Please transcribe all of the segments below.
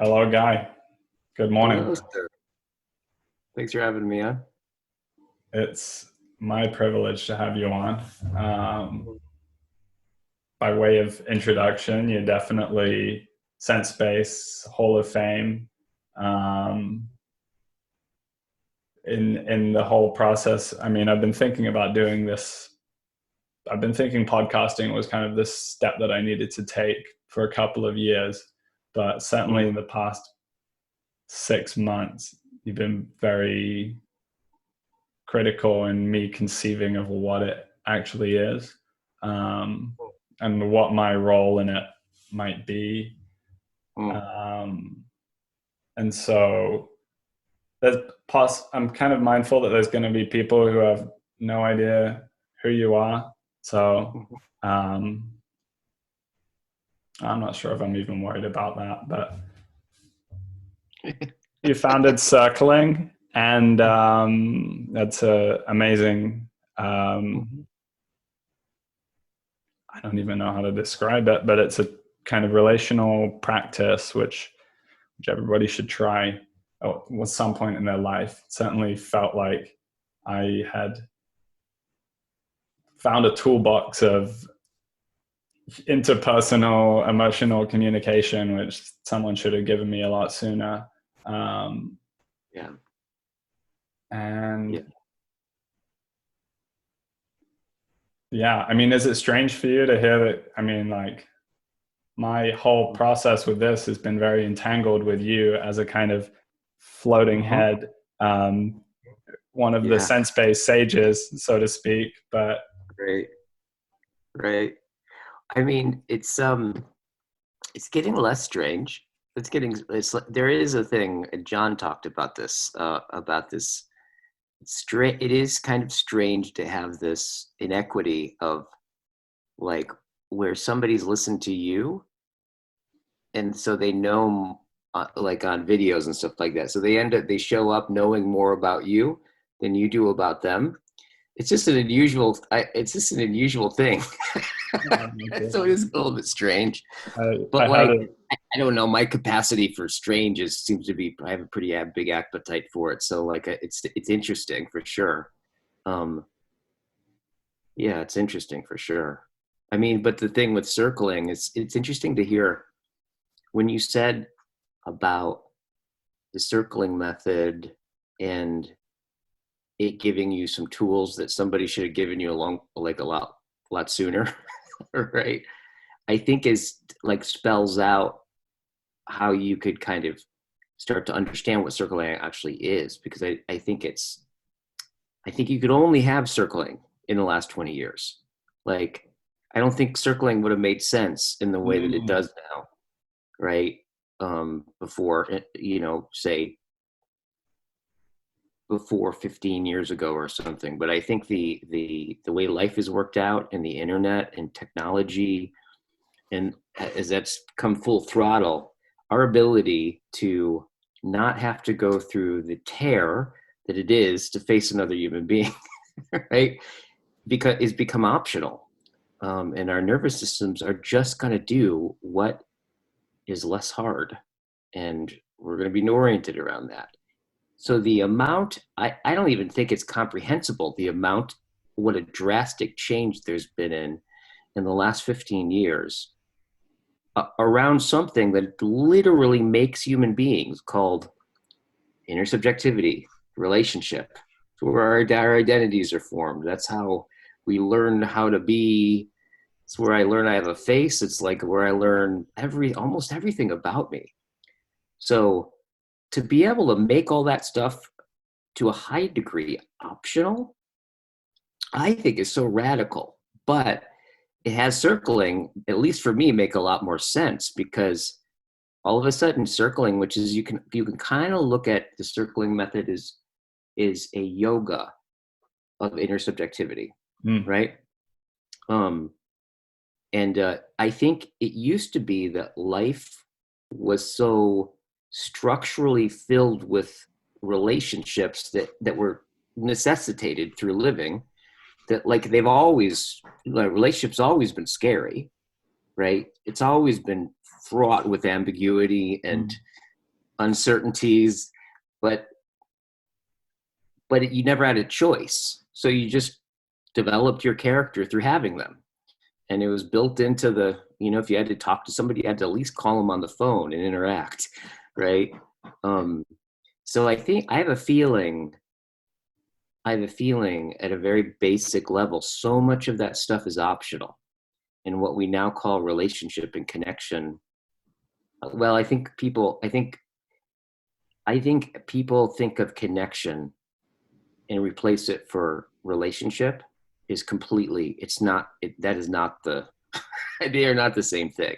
Hello, Guy. Good morning. Hello, sir. Thanks for having me on. It's my privilege to have you on. By way of introduction, you're definitely SENSESPACE Hall of Fame. Um, in the whole process, I mean, I've been thinking about doing this. I've been thinking podcasting was kind of this step that I needed to take for a couple of years, but certainly in the past 6 months, you've been very critical in me conceiving of what it actually is, and what my role in it might be. And so I'm kind of mindful that there's going to be people who have no idea who you are. So I'm not sure if I'm even worried about that, but you founded Circling, and that's an amazing, I don't even know how to describe it, but it's a kind of relational practice which everybody should try at some point in their life. It certainly felt like I had found a toolbox of interpersonal emotional communication, which someone should have given me a lot sooner. Yeah. And yeah, I mean, is it strange for you to hear that? I mean, like, my whole process with this has been very entangled with you as a kind of floating head, one of the sense-based sages, so to speak. But right. I mean, it's getting less strange. There is a thing. John talked about this. It is kind of strange to have this inequity of, like, where somebody's listened to you, and so they know, like on videos and stuff like that. So they show up knowing more about you than you do about them. It's just an unusual thing. So it is a little bit strange. I don't know. My capacity for strange I have a pretty big appetite for it. So like, it's interesting for sure. Yeah, it's interesting for sure. I mean, but the thing with circling is, it's interesting to hear when you said about the circling method and it giving you some tools that somebody should have given you a lot sooner. Right. I think is like spells out how you could kind of start to understand what circling actually is, because I think you could only have circling in the last 20 years. Like, I don't think circling would have made sense in the way that it does now. Right. Before, say before 15 years ago or something. But I think the way life has worked out, and the internet and technology, and as that's come full throttle, our ability to not have to go through the tear that it is to face another human being, right? Because it's become optional. And our nervous systems are just going to do what is less hard. And we're going to be oriented around that. So the amount, I don't even think it's comprehensible, what a drastic change there's been in the last 15 years around something that literally makes human beings, called intersubjectivity, relationship. It's where our identities are formed. That's how we learn how to be. It's where I learn I have a face. It's like where I learn almost everything about me. So to be able to make all that stuff to a high degree optional, I think is so radical. But it has circling, at least for me, make a lot more sense, because all of a sudden circling, which is, you can kind of look at the circling method is a yoga of intersubjectivity, right? And I think it used to be that life was so structurally filled with relationships that were necessitated through living, that like relationships always been scary, right? It's always been fraught with ambiguity and uncertainties, but you never had a choice. So you just developed your character through having them. And it was built into the, if you had to talk to somebody, you had to at least call them on the phone and interact, right? So I think I have a feeling at a very basic level, so much of that stuff is optional. And what we now call relationship and connection, well, I think people think of connection and replace it for relationship is completely, that is not they are not the same thing.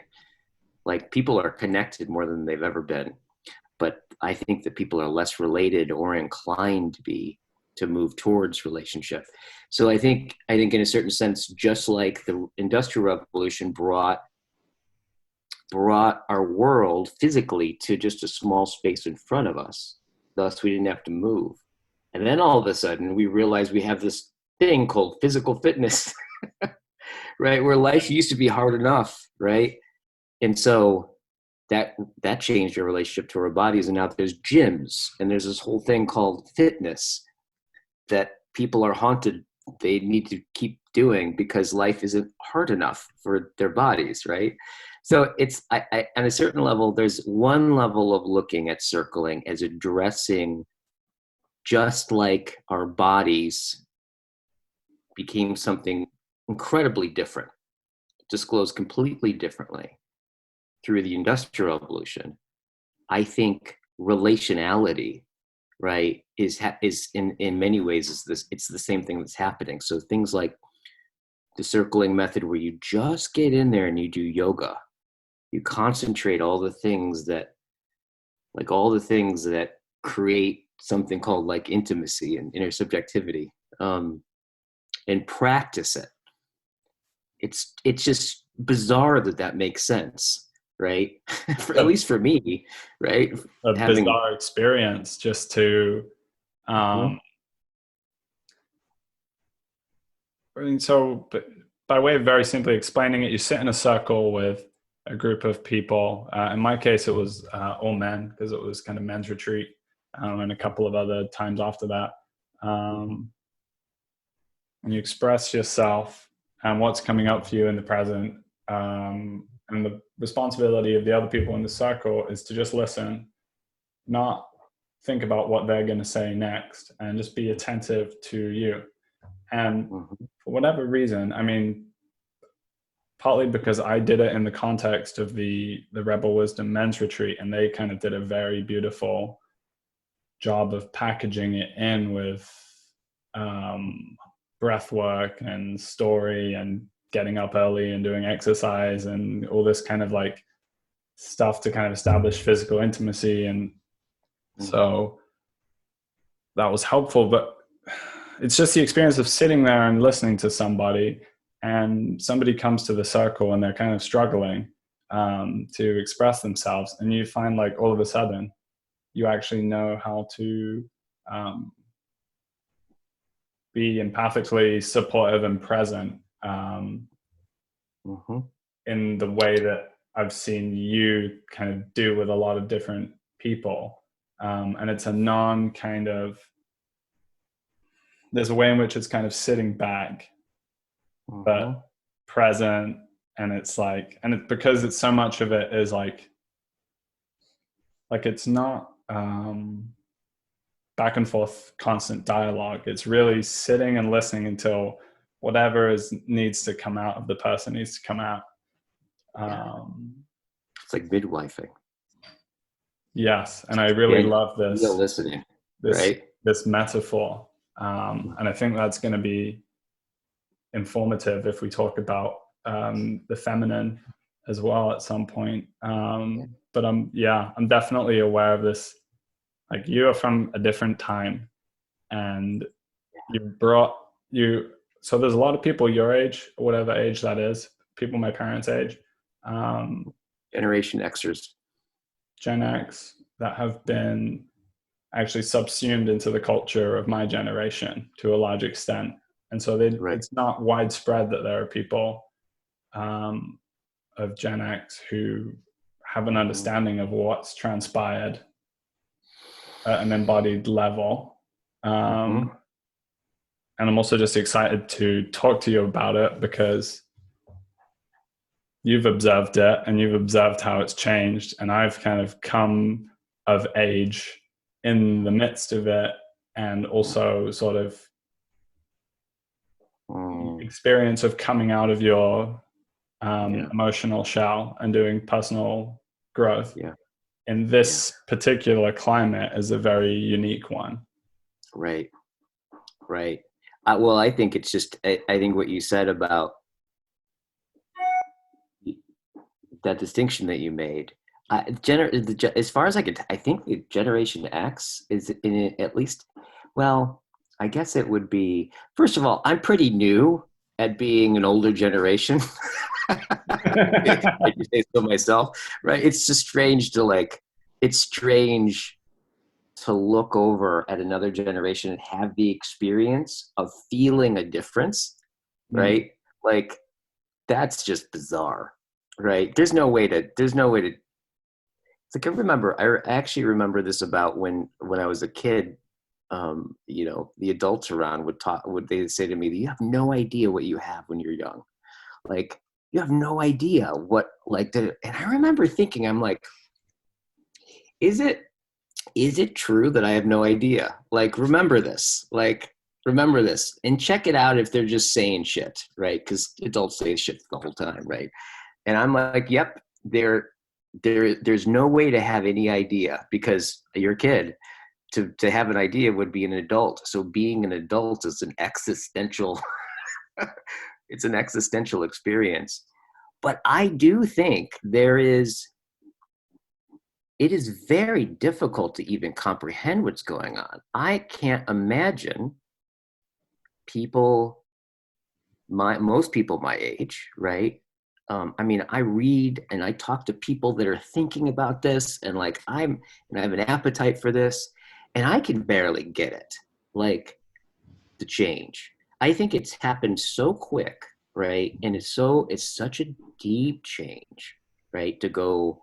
Like, people are connected more than they've ever been, but I think that people are less related or inclined to move towards relationship. So I think in a certain sense, just like the Industrial Revolution brought our world physically to just a small space in front of us, thus we didn't have to move. And then all of a sudden we realized we have this thing called physical fitness, right? Where life used to be hard enough, right? And so that changed our relationship to our bodies. And now there's gyms and there's this whole thing called fitness that people are haunted. They need to keep doing because life isn't hard enough for their bodies, right? So it's, on a certain level, there's one level of looking at circling as addressing, just like our bodies became something incredibly different, disclosed completely differently through the Industrial Revolution. I think relationality, right, is in many ways it's the same thing that's happening. So things like the circling method, where you just get in there and you do yoga, you concentrate all the things that create something called like intimacy and intersubjectivity, and practice it. It's just bizarre that makes sense, right? At least for me, right? A bizarre experience just to, I mean, so by way of very simply explaining it, you sit in a circle with a group of people. In my case, it was all men, because it was kind of men's retreat, and a couple of other times after that. And you express yourself and what's coming up for you in the present. And the responsibility of the other people in the circle is to just listen, not think about what they're going to say next, and just be attentive to you. And for whatever reason, I mean, partly because I did it in the context of the Rebel Wisdom Men's Retreat, and they kind of did a very beautiful job of packaging it in with breath work and story and getting up early and doing exercise and all this kind of like stuff to kind of establish physical intimacy. And so that was helpful, but it's just the experience of sitting there and listening to somebody, and somebody comes to the circle and they're kind of struggling to express themselves, and you find like all of a sudden you actually know how to be empathically supportive and present in the way that I've seen you kind of do with a lot of different people. And it's a there's a way in which it's kind of sitting back, but present. And it's like, and it's because it's so much of it is like it's not back and forth constant dialogue. It's really sitting and listening until whatever needs to come out of the person needs to come out. It's like midwifing. Yes, and I really love this. Listening, right? This metaphor, and I think that's going to be informative if we talk about the feminine as well at some point. But I'm definitely aware of this. Like, you are from a different time, and so there's a lot of people your age, whatever age that is, people my parents' age, Generation Xers, Gen X, that have been actually subsumed into the culture of my generation to a large extent. And so it's not widespread that there are people of Gen X who have an understanding of what's transpired at an embodied level. Mm-hmm. And I'm also just excited to talk to you about it because you've observed it and you've observed how it's changed. And I've kind of come of age in the midst of it, and also sort of experience of coming out of your emotional shell and doing personal growth in this particular climate is a very unique one. Right. Well, I think it's just, I think what you said about that distinction that you made, as far as I think the Generation X is in it, at least, well, I guess it would be, first of all, I'm pretty new at being an older generation. I just say so myself, right? It's just strange to it's strange to look over at another generation and have the experience of feeling a difference, right? Like, that's just bizarre, right? There's no way to, it's like, I actually remember this about when I was a kid. The adults around they say to me, you have no idea what you have when you're young. Like, you have no idea what, and I remember thinking, I'm like, is it true that I have no idea? Remember this, and check it out if they're just saying shit, right? Because adults say shit the whole time, right? And I'm like, yep, there's no way to have any idea, because you're a kid. To have an idea would be an adult. So being an adult is an existential, it's an existential experience. But I do think it is very difficult to even comprehend what's going on. I can't imagine most people my age, right? I read and I talk to people that are thinking about this, and I have an appetite for this, and I can barely get it, the change. I think it's happened so quick, right? And it's such a deep change, right? To go,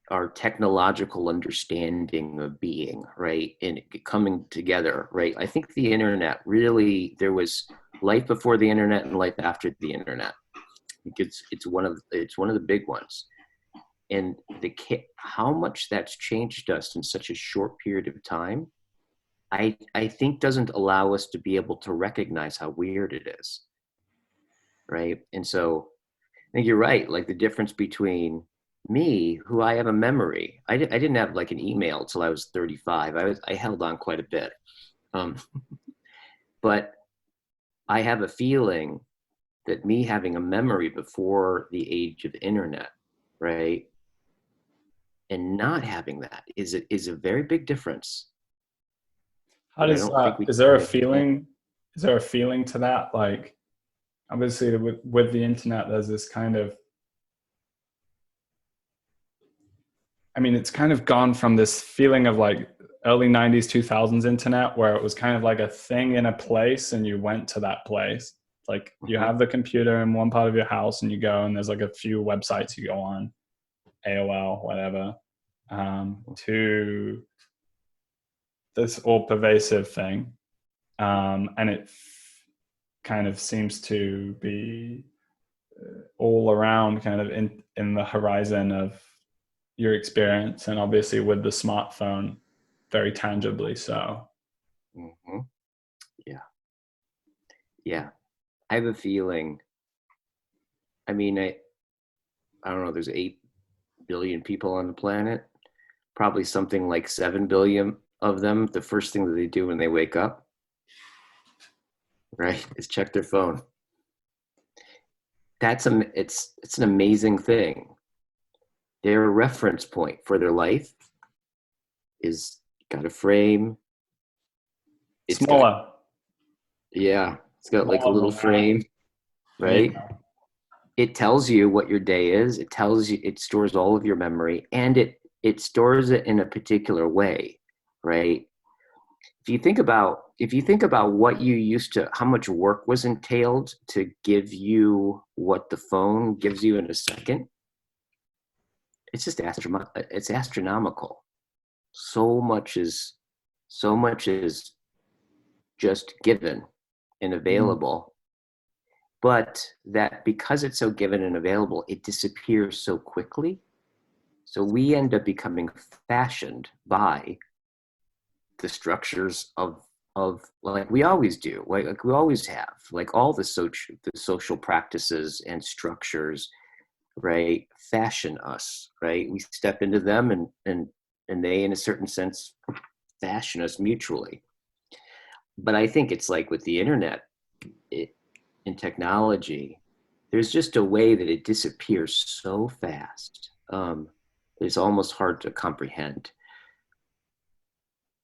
our technological understanding of being, right? And coming together, right? I think the internet really, there was life before the internet and life after the internet. I think it's one of the big ones. And how much that's changed us in such a short period of time, I think doesn't allow us to be able to recognize how weird it is, right? And so I think you're right. The difference between me, who I have a memory, I didn't have an email till I was 35. I held on quite a bit, but I have a feeling that me having a memory before the age of the internet, right, and not having that is a very big difference. How does is there a feeling? Is there a feeling to that? Obviously, with the internet, there's this kind of, it's kind of gone from this feeling of early 90s, 2000s internet, where it was kind of like a thing in a place and you went to that place. You have the computer in one part of your house and you go, and there's a few websites you go on, AOL, whatever, to this all pervasive thing. And it kind of seems to be all around, kind of in the horizon of your experience, and obviously with the smartphone, very tangibly so. Mm-hmm. Yeah. I have a feeling. I don't know. There's 8 billion people on the planet. Probably something like 7 billion of them, the first thing that they do when they wake up, right, is check their phone. It's an amazing thing. Their reference point for their life is got a frame. It's smaller. It's got a little frame, right? Yeah. It tells you what your day is. It tells you, it stores all of your memory, and it stores it in a particular way, right? If you think about what you used to, how much work was entailed to give you what the phone gives you in a second, it's just astronomical. so much is just given and available, but that because it's so given and available, it disappears so quickly. So we end up becoming fashioned by the structures of like we always do, like we always have, like all the social practices and structures, right, fashion us, right? We step into them, and they, in a certain sense, fashion us mutually. But I think it's like with the internet, in technology, there's just a way that it disappears so fast. It's almost hard to comprehend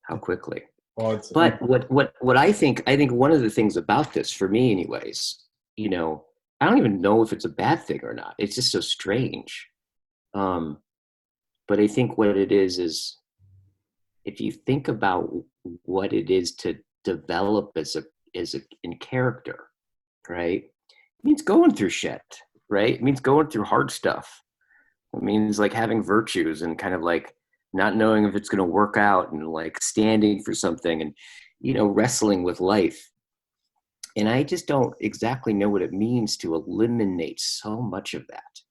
how quickly. Well, But what I think one of the things about this, for me anyways, you know, I don't even know if it's a bad thing or not. It's just so strange. But I think what it is if you think about what it is to develop as a in character, right? It means going through shit, right? It means going through hard stuff. It means like having virtues and kind of like not knowing if it's going to work out, and like standing for something, and, you know, wrestling with life. And I just don't exactly know what it means to eliminate so much of that.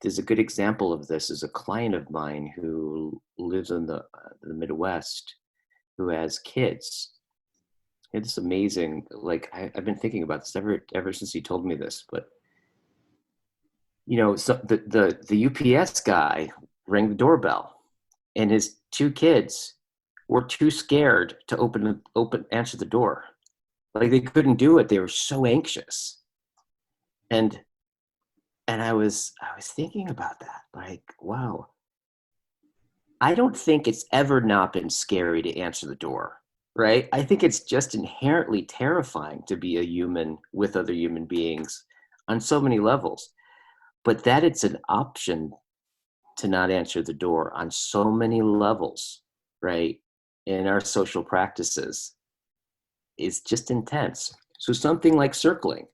There's a good example of this is a client of mine who lives in the Midwest, who has kids. It's amazing. Like I've been thinking about this ever since he told me this. But, you know, so the UPS guy rang the doorbell, and his two kids were too scared to answer the door. Like they couldn't do it. They were so anxious. And I was thinking about that. Like, wow. I don't think it's ever not been scary to answer the door, right? I think it's just inherently terrifying to be a human with other human beings on so many levels. But that it's an option to not answer the door on so many levels, right, in our social practices is just intense. So something like circling,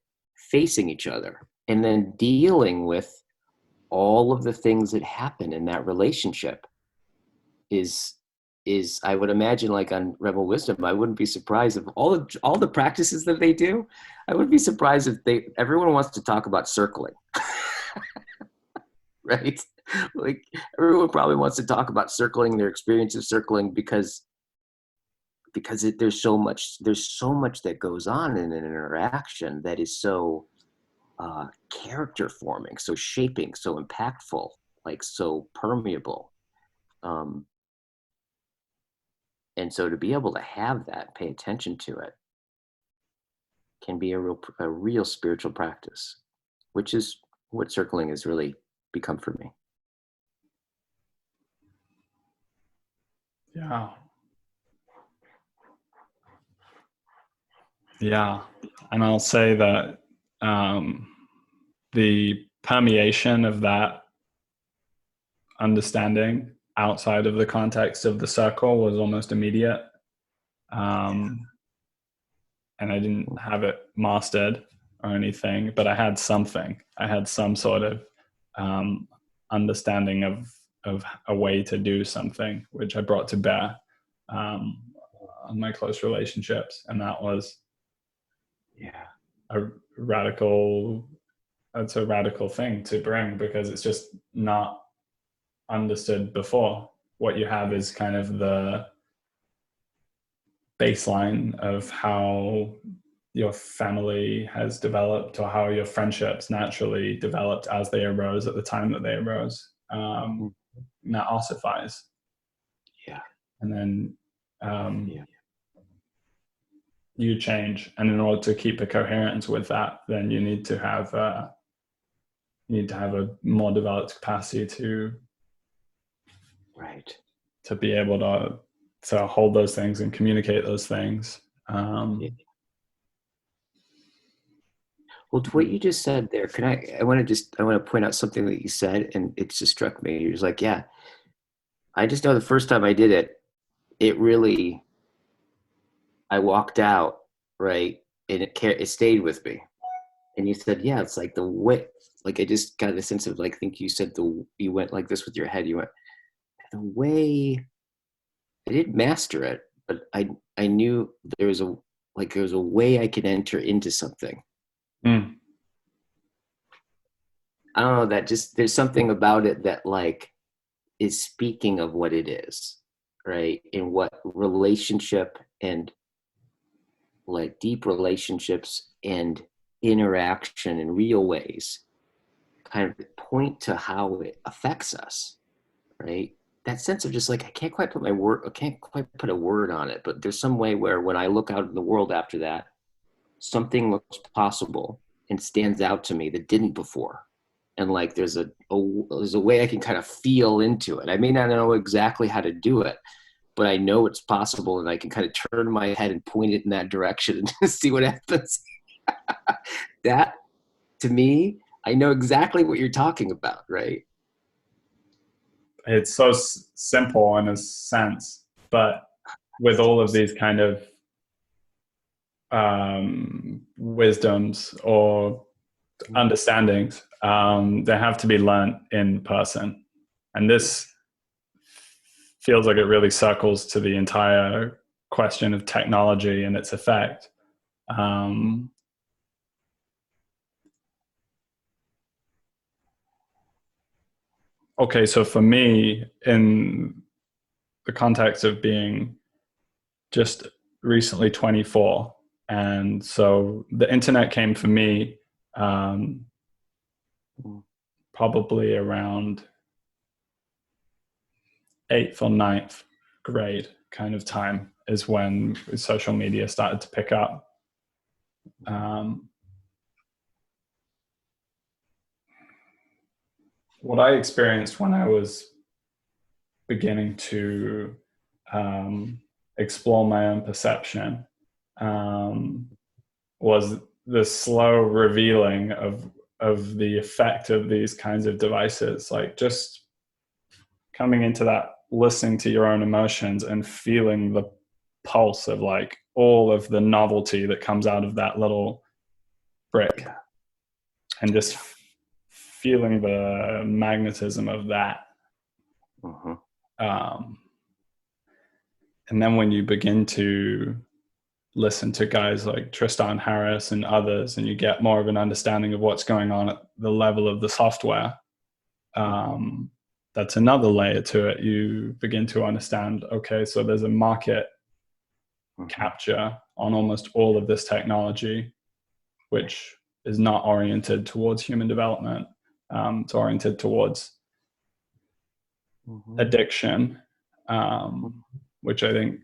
facing each other, and then dealing with all of the things that happen in that relationship is I would imagine, like on Rebel Wisdom, I wouldn't be surprised if all the practices that they do, I wouldn't be surprised if everyone wants to talk about circling. Right? Like everyone probably wants to talk about circling, their experience of circling, because there's so much that goes on in an interaction that is so character forming, so shaping, so impactful, like so permeable. And so to be able to have that, pay attention to it, can be a real spiritual practice, which is what circling has really become for me. Yeah. Yeah. And I'll say that the permeation of that understanding outside of the context of the circle was almost immediate. And I didn't have it mastered or anything, but I had something. I had some sort of understanding of a way to do something, which I brought to bear on my close relationships. And that was that's a radical thing to bring, because it's just not understood before. What you have is kind of the baseline of how your family has developed, or how your friendships naturally developed as they arose at the time that they arose. And that ossifies. Yeah. And then you change. And in order to keep a coherence with that, then you need to have a more developed capacity to be able to hold those things and communicate those things. Well, to what you just said there, I want to point out something that you said, and it just struck me. You're just like, yeah, I just know the first time I did it, I walked out, right, and it stayed with me. And you said, yeah, it's like the way, like I just got a sense of, like, I think you said you went like this with your head. You went, the way I didn't master it, but I knew there was a way I could enter into something. Mm. I don't know, that just, there's something about it that like is speaking of what it is, right? In what relationship and like deep relationships and interaction in real ways kind of point to how it affects us, right? That sense of just like, I can't quite put a word on it, but there's some way where when I look out in the world after that, something looks possible and stands out to me that didn't before. And like there's a way I can kind of feel into it. I may not know exactly how to do it, but I know it's possible, and I can kind of turn my head and point it in that direction and see what happens. That, to me, I know exactly what you're talking about, right? It's so simple in a sense, but with all of these kind of wisdoms or understandings, they have to be learned in person. And this feels like it really circles to the entire question of technology and its effect. Okay, so for me, in the context of being just recently 24, and so the internet came for me probably around 8th or 9th grade kind of time is when social media started to pick up. What I experienced when I was beginning to explore my own perception was the slow revealing of the effect of these kinds of devices, like just coming into that, listening to your own emotions and feeling the pulse of like all of the novelty that comes out of that little brick, and just feeling the magnetism of that. And then when you begin to listen to guys like Tristan Harris and others, and you get more of an understanding of what's going on at the level of the software, that's another layer to it. You begin to understand, okay, so there's a market capture on almost all of this technology, which is not oriented towards human development. It's oriented towards addiction, which I think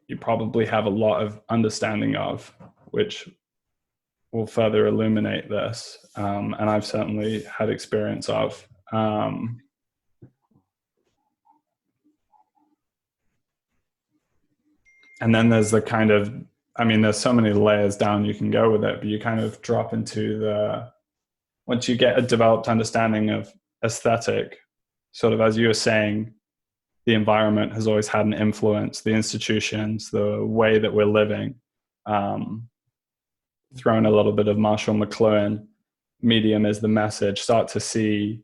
you probably have a lot of understanding of, which will further illuminate this. And I've certainly had experience of. And then there's the kind of, I mean, there's so many layers down you can go with it, but you kind of drop into once you get a developed understanding of aesthetic, sort of as you were saying, the environment has always had an influence, the institutions, the way that we're living. Thrown a little bit of Marshall McLuhan, medium is the message, start to see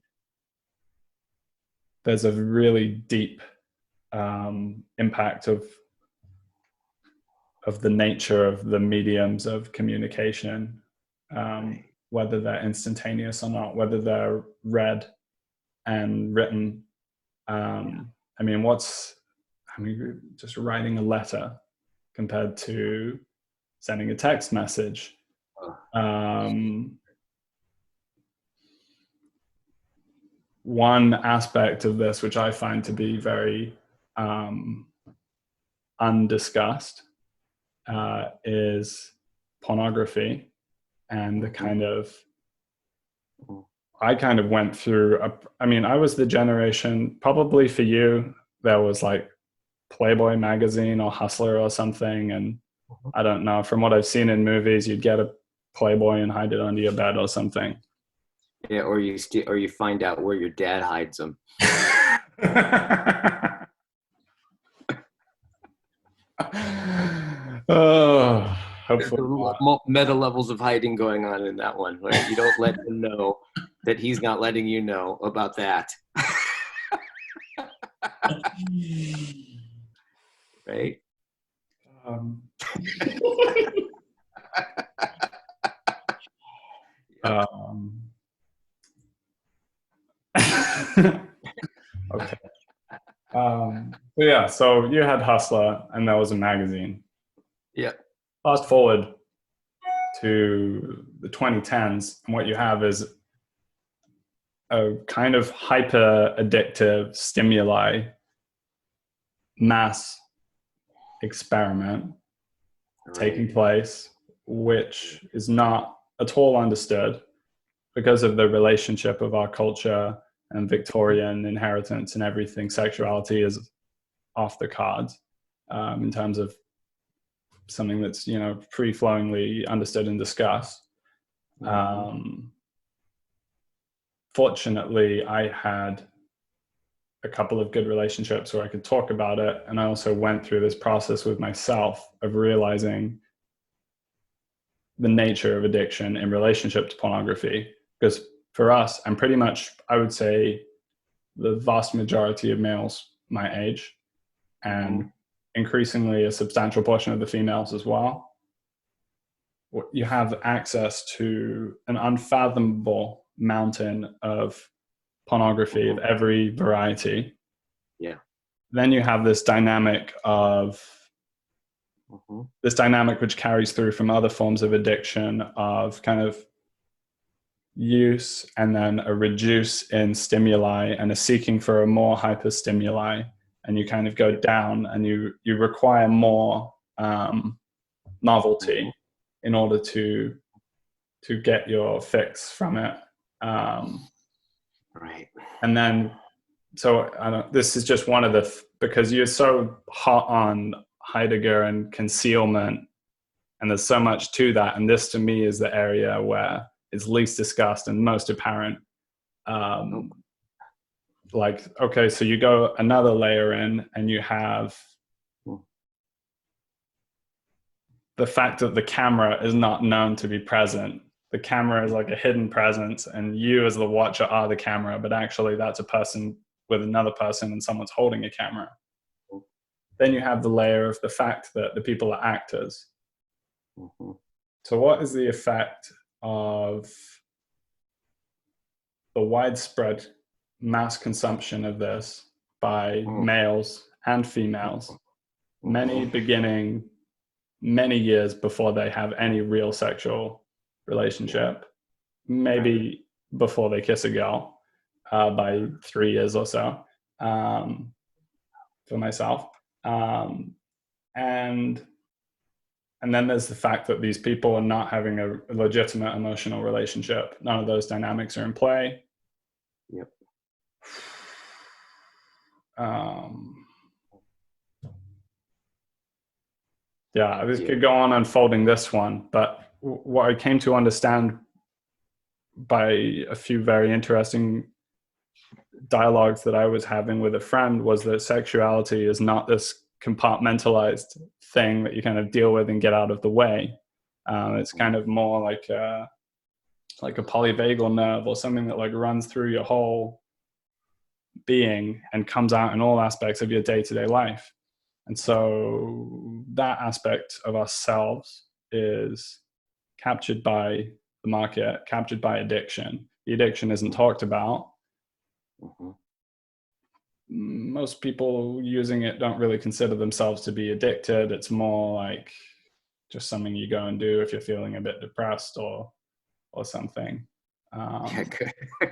there's a really deep impact of the nature of the mediums of communication, whether they're instantaneous or not, whether they're read and written. I mean, just writing a letter compared to sending a text message. One aspect of this, which I find to be very undiscussed, is pornography, and the kind of, I kind of went through, I was the generation, probably for you, there was like Playboy magazine or Hustler or something, and I don't know, from what I've seen in movies, you'd get a Playboy and hide it under your bed or something. Yeah, or you find out where your dad hides them. Oh, hopefully meta levels of hiding going on in that one, right? You don't let him know that he's not letting you know about that. Right? Um, Yeah. Okay. So yeah, so you had Hustler, and there was a magazine. Yeah. Fast forward to the 2010s, and what you have is a kind of hyper addictive stimuli mass experiment taking place, which is not at all understood because of the relationship of our culture and Victorian inheritance and everything. Sexuality is off the cards in terms of something that's, free-flowingly understood and discussed. Fortunately, I had a couple of good relationships where I could talk about it. And I also went through this process with myself of realizing the nature of addiction in relationship to pornography. Because for us, and pretty much, I would say, the vast majority of males my age, and increasingly a substantial portion of the females as well, you have access to an unfathomable mountain of pornography of every variety. Yeah. Then you have this dynamic which carries through from other forms of addiction, of kind of use and then a reduce in stimuli and a seeking for a more hyper stimuli, and you kind of go down and you require more novelty in order to get your fix from it. Right. And then, so this is just one of because you're so hot on Heidegger and concealment, and there's so much to that. And this to me is the area where it's least discussed and most apparent. Like, okay, so you go another layer in and you have the fact that the camera is not known to be present. The camera is like a hidden presence, and you as the watcher are the camera, but actually that's a person with another person and someone's holding a camera. Then you have the layer of the fact that the people are actors. So what is the effect of the widespread mass consumption of this by males and females, many beginning many years before they have any real sexual relationship, maybe before they kiss a girl, by 3 years or so, for myself. And then there's the fact that these people are not having a legitimate emotional relationship. None of those dynamics are in play. Yep. Yeah, this could go on unfolding this one, but what I came to understand by a few very interesting dialogues that I was having with a friend was that sexuality is not this compartmentalized thing that you kind of deal with and get out of the way. It's kind of more like a polyvagal nerve, or something that like runs through your whole being and comes out in all aspects of your day-to-day life. And so that aspect of ourselves is captured by the market, captured by addiction. The addiction isn't talked about. Most people using it don't really consider themselves to be addicted. It's more like just something you go and do if you're feeling a bit depressed or something.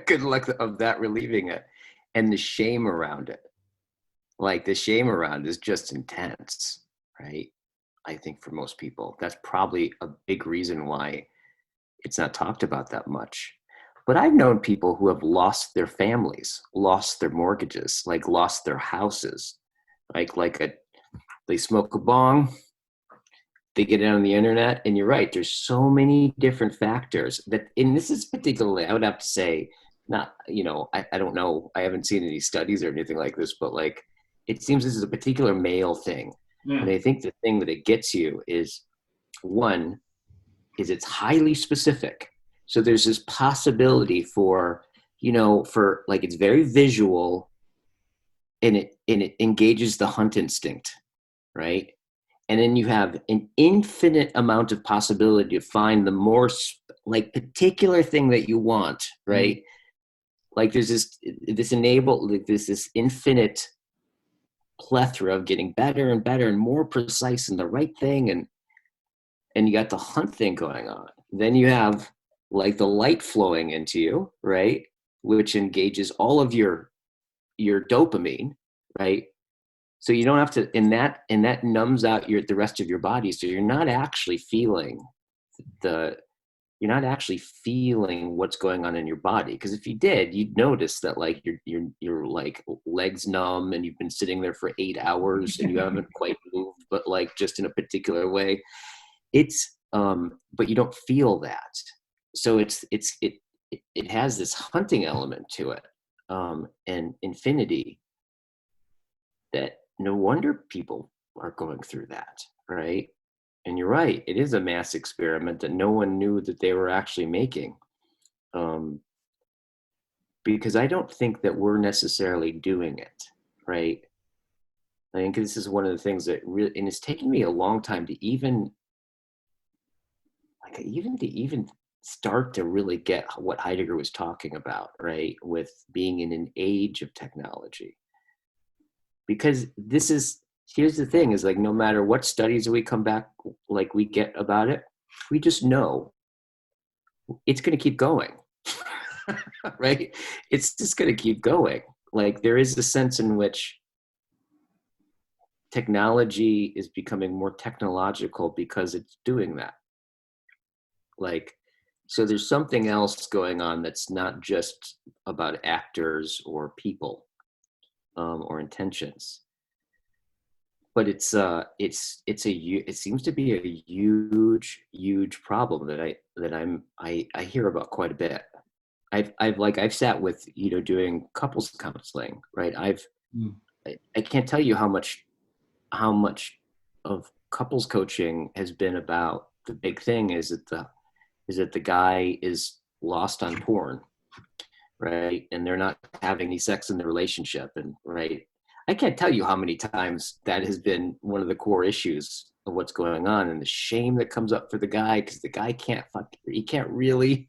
Good luck of that relieving it. And the shame around it. Like the shame around it is just intense, right? I think for most people, that's probably a big reason why it's not talked about that much. But I've known people who have lost their families, lost their mortgages, like lost their houses, they smoke a bong, they get it on the internet, and you're right. There's so many different factors that, and this is particularly, I would have to say, not, I don't know, I haven't seen any studies or anything like this, but like, it seems this is a particular male thing. And I think the thing that it gets you is, one, is it's highly specific. So there's this possibility for, for like, it's very visual, it engages the hunt instinct, right? And then you have an infinite amount of possibility to find the more like particular thing that you want, right? Like there's this infinite plethora of getting better and better and more precise in the right thing, and you got the hunt thing going on. Then you have like the light flowing into you, right, which engages all of your dopamine, right? So you don't have to, and that numbs out the rest of your body, so you're not actually feeling what's going on in your body. Because if you did, you'd notice that like your like legs numb and you've been sitting there for 8 hours and you haven't quite moved, but like just in a particular way. It's but you don't feel that. So it has this hunting element to it, and infinity, that no wonder people are going through that, right? And you're right, it is a mass experiment that no one knew that they were actually making. Because I don't think that we're necessarily doing it, right? I think this is one of the things that really, and it's taken me a long time to even start to really get what Heidegger was talking about, right? With being in an age of technology. Because here's the thing, is like, no matter what studies we come back, like we get about it, we just know it's going to keep going, right? It's just going to keep going. Like there is a sense in which technology is becoming more technological because it's doing that. Like, so there's something else going on that's not just about actors or people, or intentions. But it seems to be a huge problem that I hear about quite a bit. I've sat with, doing couples counseling, right? I can't tell you how much of couples coaching has been about, the big thing is that the guy is lost on porn, right? And they're not having any sex in the relationship, and right. I can't tell you how many times that has been one of the core issues of what's going on, and the shame that comes up for the guy, because the guy he can't really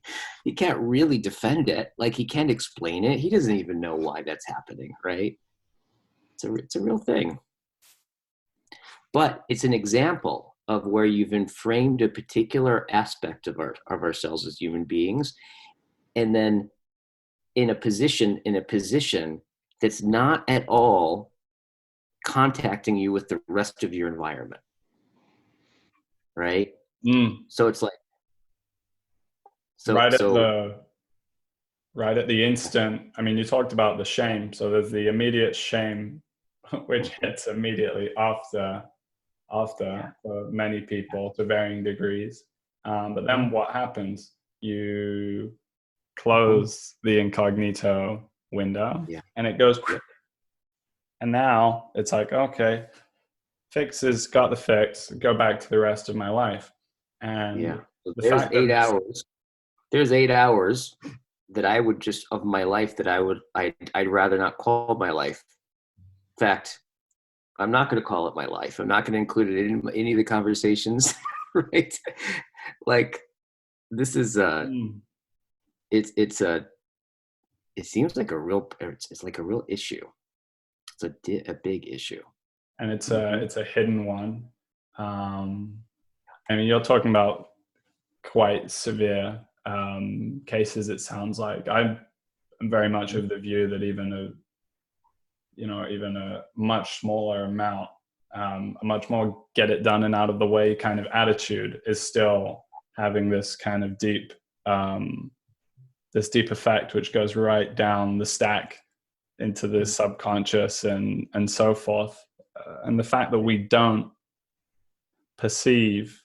defend it. Like he can't explain it. He doesn't even know why that's happening, right? It's a real thing. But it's an example of where you've framed a particular aspect of ourselves as human beings, and then in a position that's not at all contacting you with the rest of your environment, right? So it's like, right at the instant. I mean, you talked about the shame. So there's the immediate shame, which hits immediately after for many people to varying degrees. But then what happens? You close the incognito window, and it goes, and now it's like, okay, got the fix, go back to the rest of my life. And so there's 8 hours. There's 8 hours that I would just, of my life, that I'd rather not call my life. In fact, I'm not going to call it my life. I'm not going to include it in any of the conversations, right? Like this is it seems like it's like a real issue. It's a big issue, and it's a hidden one. I mean, you're talking about quite severe cases. It sounds like I'm very much of the view that even a much smaller amount, a much more get it done and out of the way kind of attitude is still having this kind of deep effect, which goes right down the stack into the subconscious and so forth. And the fact that we don't perceive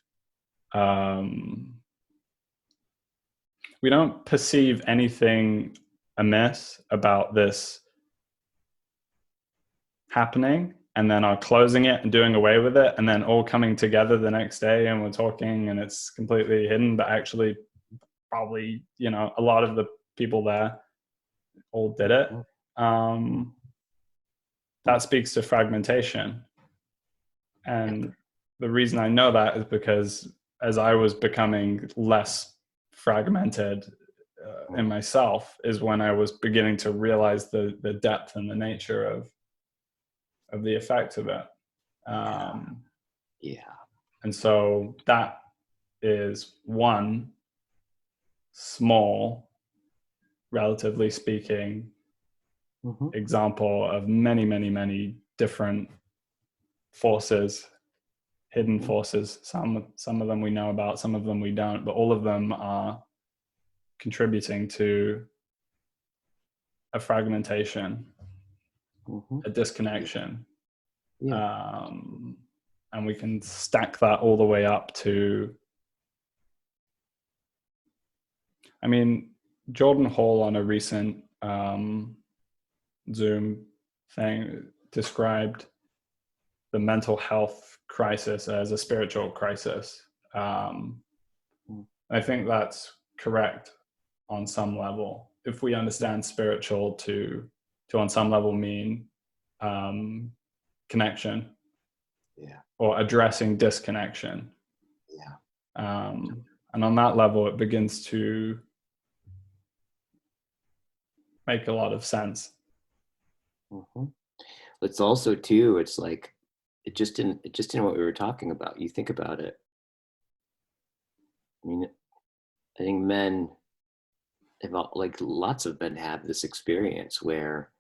anything amiss about this happening, and then are closing it and doing away with it, and then all coming together the next day and we're talking and it's completely hidden, but actually probably a lot of the people there all did it. that speaks to fragmentation. And the reason I know that is because as I was becoming less fragmented in myself is when I was beginning to realize the depth and the nature of the effect of it. And so that is one small, relatively speaking, example of many, many, many different forces, hidden forces. Some of them we know about, some of them we don't, but all of them are contributing to a fragmentation, a disconnection. And we can stack that all the way up to, I mean, Jordan Hall on a recent Zoom thing described the mental health crisis as a spiritual crisis. I think that's correct on some level. If we understand spiritual to on some level mean connection, or addressing disconnection. And on that level, it begins to make a lot of sense. It's also too, it's like, it just in what we were talking about, you think about it. I mean, I think men have, like lots of men have this experience where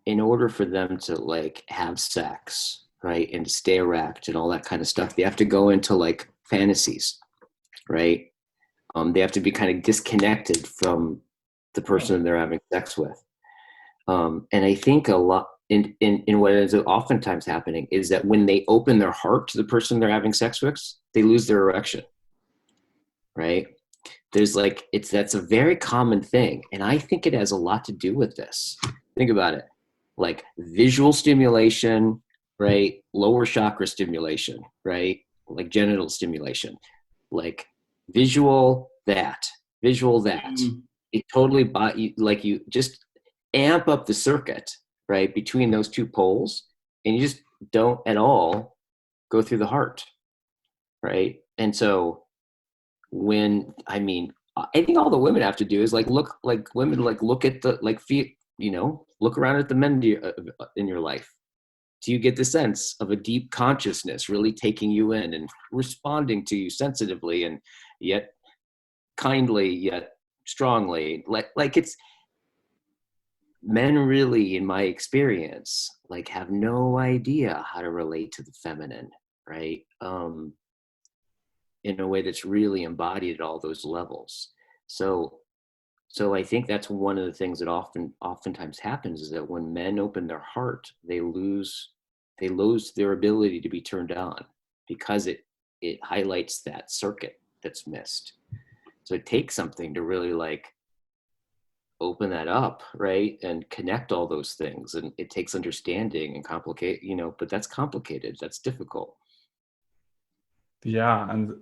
in order for them to like have sex, right, and to stay erect and all that kind of stuff, they have to go into like fantasies, right? They have to be kind of disconnected from the person they're having sex with. And I think a lot in what is oftentimes happening is that when they open their heart to the person they're having sex with, they lose their erection, right? There's like, that's a very common thing. And I think it has a lot to do with this. Think about it. Like visual stimulation, right? Lower chakra stimulation, right? Like genital stimulation, like visual that. It totally, like you just amp up the circuit, right, between those two poles, and you just don't at all go through the heart, right? And so when, I mean, I think all the women have to do is like look, like women like look at the, like feet, you know, look around at the men in your life. Do you get the sense of a deep consciousness really taking you in and responding to you sensitively and yet kindly, yet strongly? Like it's, men really, in my experience, like have no idea how to relate to the feminine, right? In a way that's really embodied at all those levels. So I think that's one of the things that oftentimes happens, is that when men open their heart, they lose their ability to be turned on, because it highlights that circuit that's missed. So it takes something to really like open that up, right, and connect all those things, and it takes understanding and complicate, you know, but that's complicated, that's difficult. And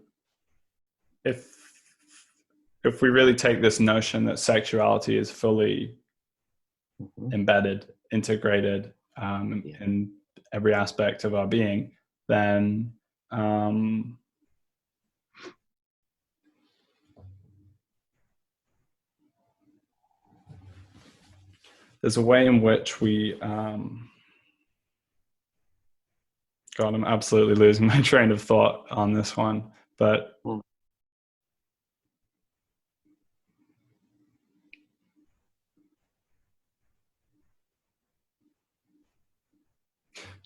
if we really take this notion that sexuality is fully embedded, integrated in every aspect of our being, then there's a way in which we God, I'm absolutely losing my train of thought on this one, but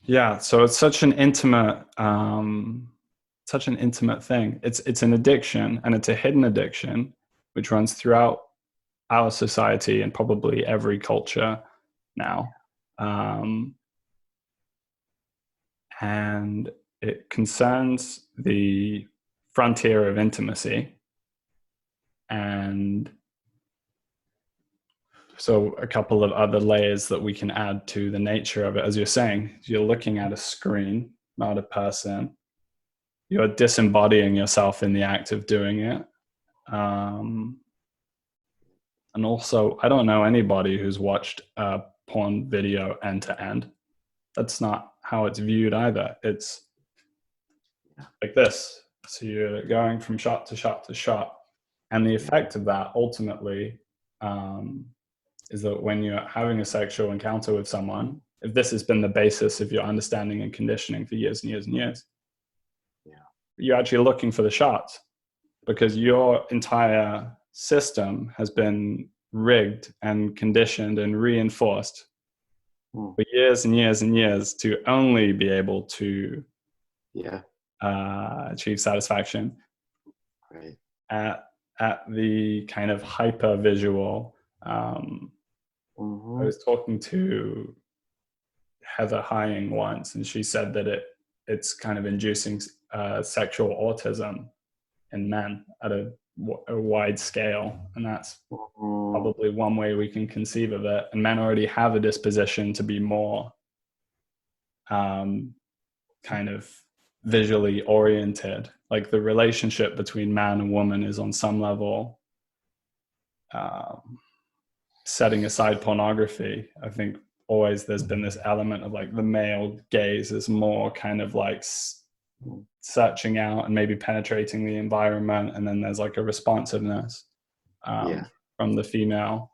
yeah, so it's such an intimate thing. It's an addiction, and it's a hidden addiction which runs throughout our society and probably every culture now. And it concerns the frontier of intimacy. And so a couple of other layers that we can add to the nature of it. As you're saying, you're looking at a screen, not a person. You're disembodying yourself in the act of doing it. And also, I don't know anybody who's watched a porn video end to end. That's not how it's viewed either. It's like this. So you're going from shot to shot to shot. And the effect of that ultimately is that when you're having a sexual encounter with someone, if this has been the basis of your understanding and conditioning for years and years and years, you're actually looking for the shots, because your entire system has been rigged and conditioned and reinforced for years and years and years to only be able to achieve satisfaction at the kind of hyper visual. I was talking to Heather Hying once, and she said that it's kind of inducing sexual autism in men at a wide scale, and that's probably one way we can conceive of it. And men already have a disposition to be more kind of visually oriented. Like the relationship between man and woman is on some level, setting aside pornography, I think always there's been this element of like the male gaze is more kind of like searching out and maybe penetrating the environment, and then there's like a responsiveness from the female.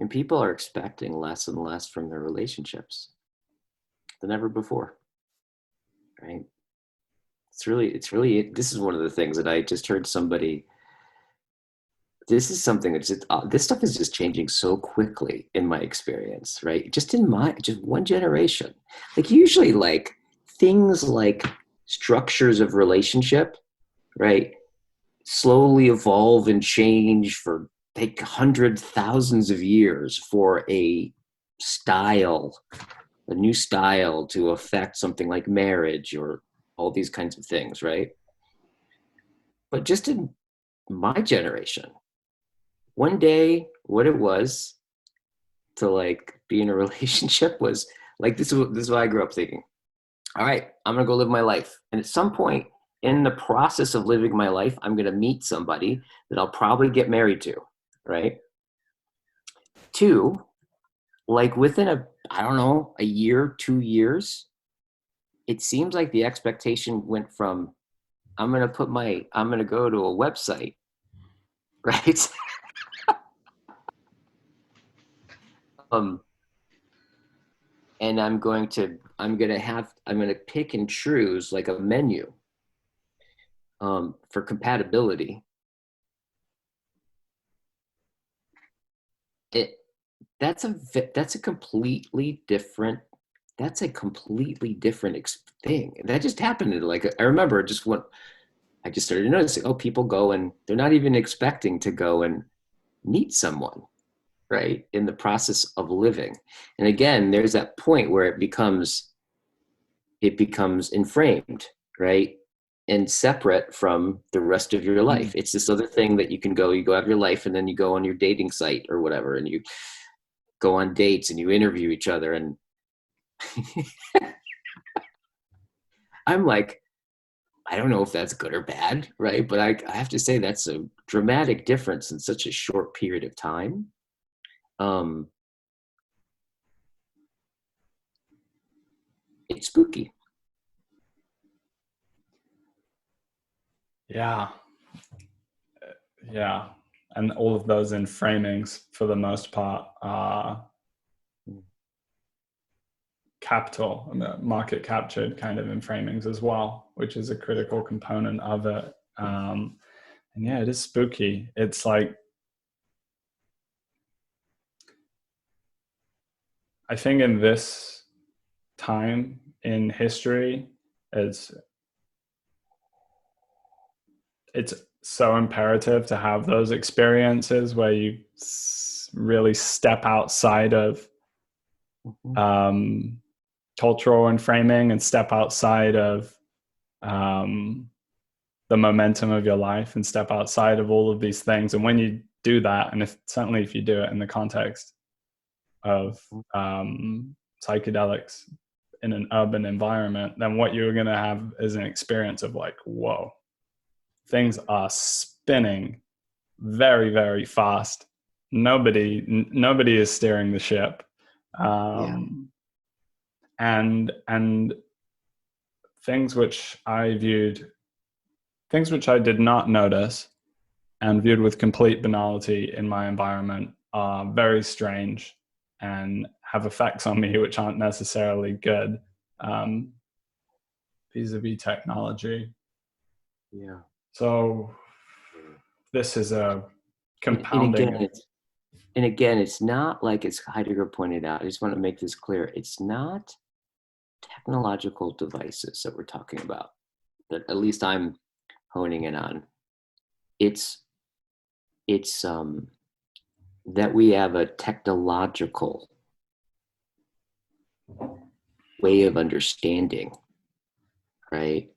And people are expecting less and less from their relationships than ever before, right? It's really this is one of the things that I just heard somebody, this is something that's just, this stuff is just changing so quickly in my experience, right? Just one generation. Like usually like things like structures of relationship, right, slowly evolve and change for like hundreds, thousands of years for a new style to affect something like marriage or all these kinds of things, right? But just in my generation, one day, what it was to like be in a relationship was like, this is what I grew up thinking. All right, I'm gonna go live my life. And at some point in the process of living my life, I'm gonna meet somebody that I'll probably get married to, right? 2, like within a year, 2 years, it seems like the expectation went from, I'm gonna go to a website, right? And I'm gonna pick and choose like a menu for compatibility. That's a completely different thing. That just happened. I remember I just started noticing, people go and they're not even expecting to go and meet someone, right, in the process of living. And again, there's that point where it becomes inframed, right, and separate from the rest of your life. It's this other thing that you go have your life, and then you go on your dating site or whatever, and you go on dates and you interview each other. And I'm like, I don't know if that's good or bad, right? But I have to say that's a dramatic difference in such a short period of time. It's spooky. Yeah. And all of those in framings, for the most part, are market captured kind of in framings as well, which is a critical component of it. And yeah, it is spooky. It's like, I think in this time in history, it's so imperative to have those experiences where you really step outside of cultural and framing, and step outside of the momentum of your life, and step outside of all of these things. And when you do that, and certainly if you do it in the context of psychedelics in an urban environment, then what you're going to have is an experience of like, whoa, things are spinning very, very fast. nobody is steering the ship. Yeah. And things which I did not notice and viewed with complete banality in my environment are very strange and have effects on me which aren't necessarily good, vis-a-vis technology. Yeah. So this is a And compounding. again, it's not like, as Heidegger pointed out, I just want to make this clear. It's not technological devices that we're talking about, that at least I'm honing in on. It's that we have a technological way of understanding, right?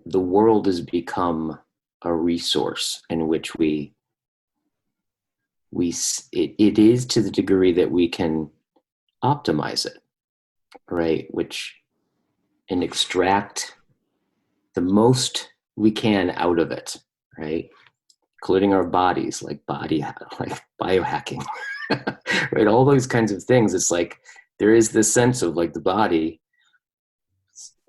The world has become a resource in which it is, to the degree that we can optimize it, right? And extract the most we can out of it, right? Including our bodies, like biohacking, right? All those kinds of things. It's like, there is this sense of like the body,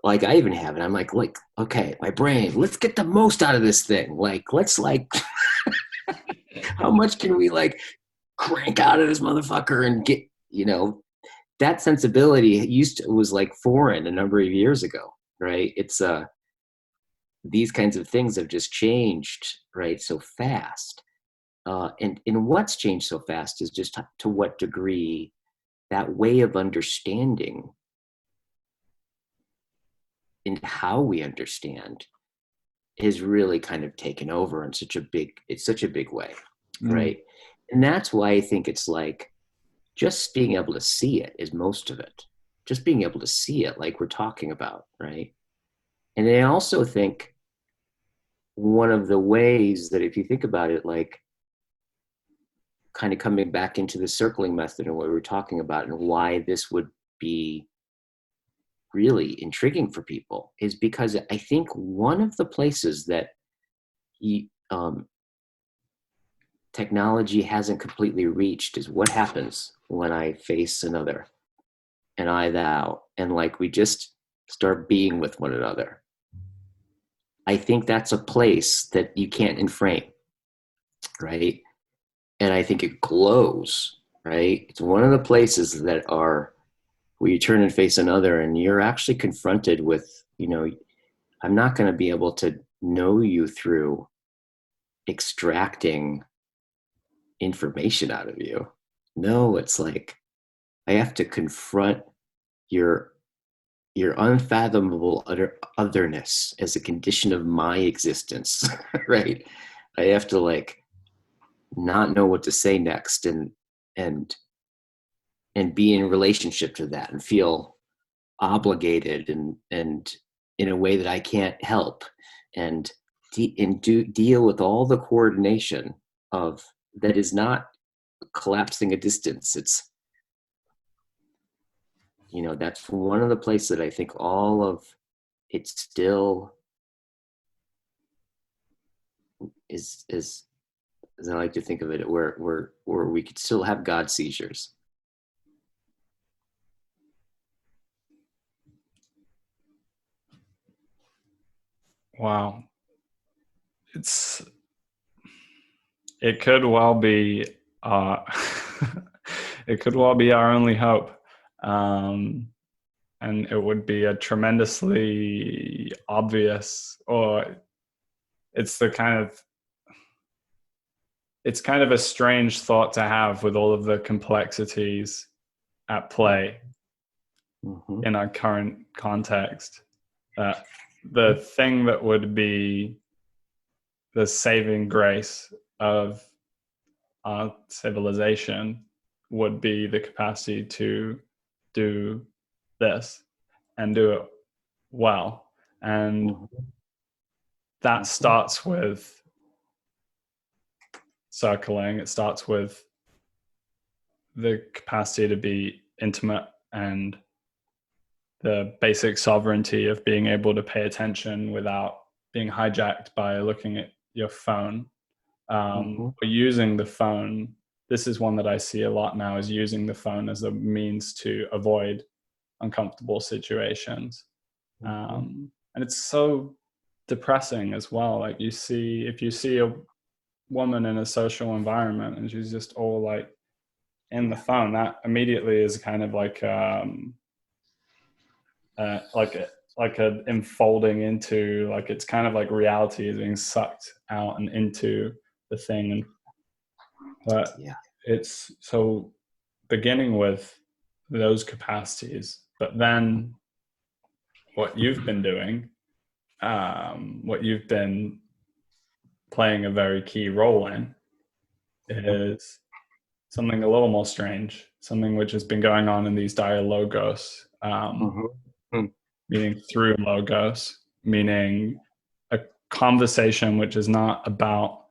like I even have it. I'm like, okay, my brain, let's get the most out of this thing. Let's how much can we crank out of this motherfucker and get, that sensibility was like foreign a number of years ago, right? It's these kinds of things have just changed, right, so fast. And what's changed so fast is just to what degree that way of understanding and how we understand is really kind of taken over in such a big way, right? And that's why I think it's like, just being able to see it is most of it. Just being able to see it, like we're talking about, right? And I also think one of the ways that, if you think about it, like kind of coming back into the circling method and what we were talking about, and why this would be really intriguing for people, is because I think one of the places that technology hasn't completely reached is what happens when I face another and I thou, and like we just start being with one another. I think that's a place that you can't enframe, right? And I think it glows, right? It's one of the places that are where you turn and face another and you're actually confronted with, I'm not going to be able to know you through extracting information out of you. No, it's like I have to confront your unfathomable otherness as a condition of my existence, right? I have to not know what to say next, and be in relationship to that and feel obligated and in a way that I can't help, and deal with all the coordination of that is not collapsing a distance. It's, that's one of the places that I think all of it still is as I like to think of it, where we could still have God seizures. Wow. It could well be it could well be our only hope. And it would be a tremendously obvious, or it's kind of a strange thought to have with all of the complexities at play in our current context. The thing that would be the saving grace of our civilization would be the capacity to do this and do it well. And that starts with circling. It starts with the capacity to be intimate and the basic sovereignty of being able to pay attention without being hijacked by looking at your phone. or using the phone. This is one that I see a lot now, is using the phone as a means to avoid uncomfortable situations. And it's so depressing as well. Like if you see a woman in a social environment and she's just all like in the phone, that immediately is kind of like a enfolding into, like, it's kind of like reality is being sucked out and into the thing. But it's so beginning with those capacities, but then what you've been doing, what you've been playing a very key role in, is something a little more strange, something which has been going on in these dialogos, meaning through logos, meaning a conversation which is not about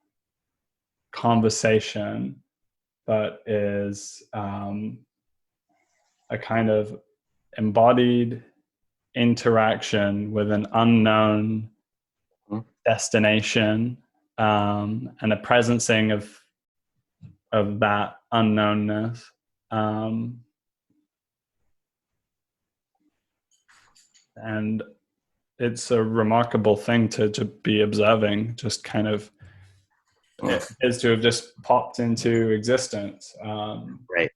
conversation, but is a kind of embodied interaction with an unknown destination, and a presencing of that unknownness. And it's a remarkable thing to be observing, just kind of, it is to have just popped into existence. Right.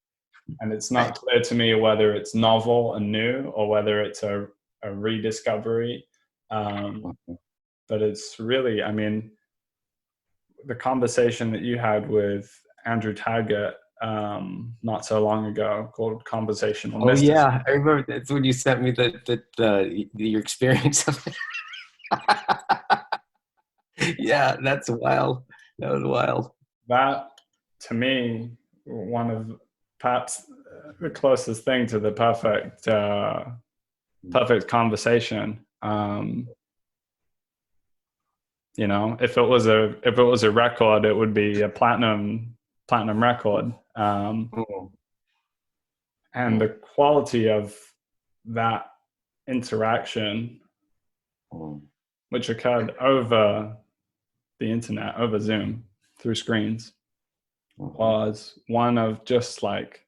And it's not clear to me whether it's novel and new or whether it's a rediscovery. But it's really, I mean, the conversation that you had with Andrew Taggart not so long ago, called Conversational Mysticism. Yeah, I remember that's when you sent me your experience of it. Yeah, that's wild. That was wild. That, to me, one of perhaps the closest thing to the perfect conversation. You know, if it was a record, it would be a platinum record. And the quality of that interaction, which occurred over the internet, over Zoom, through screens, was one of just like,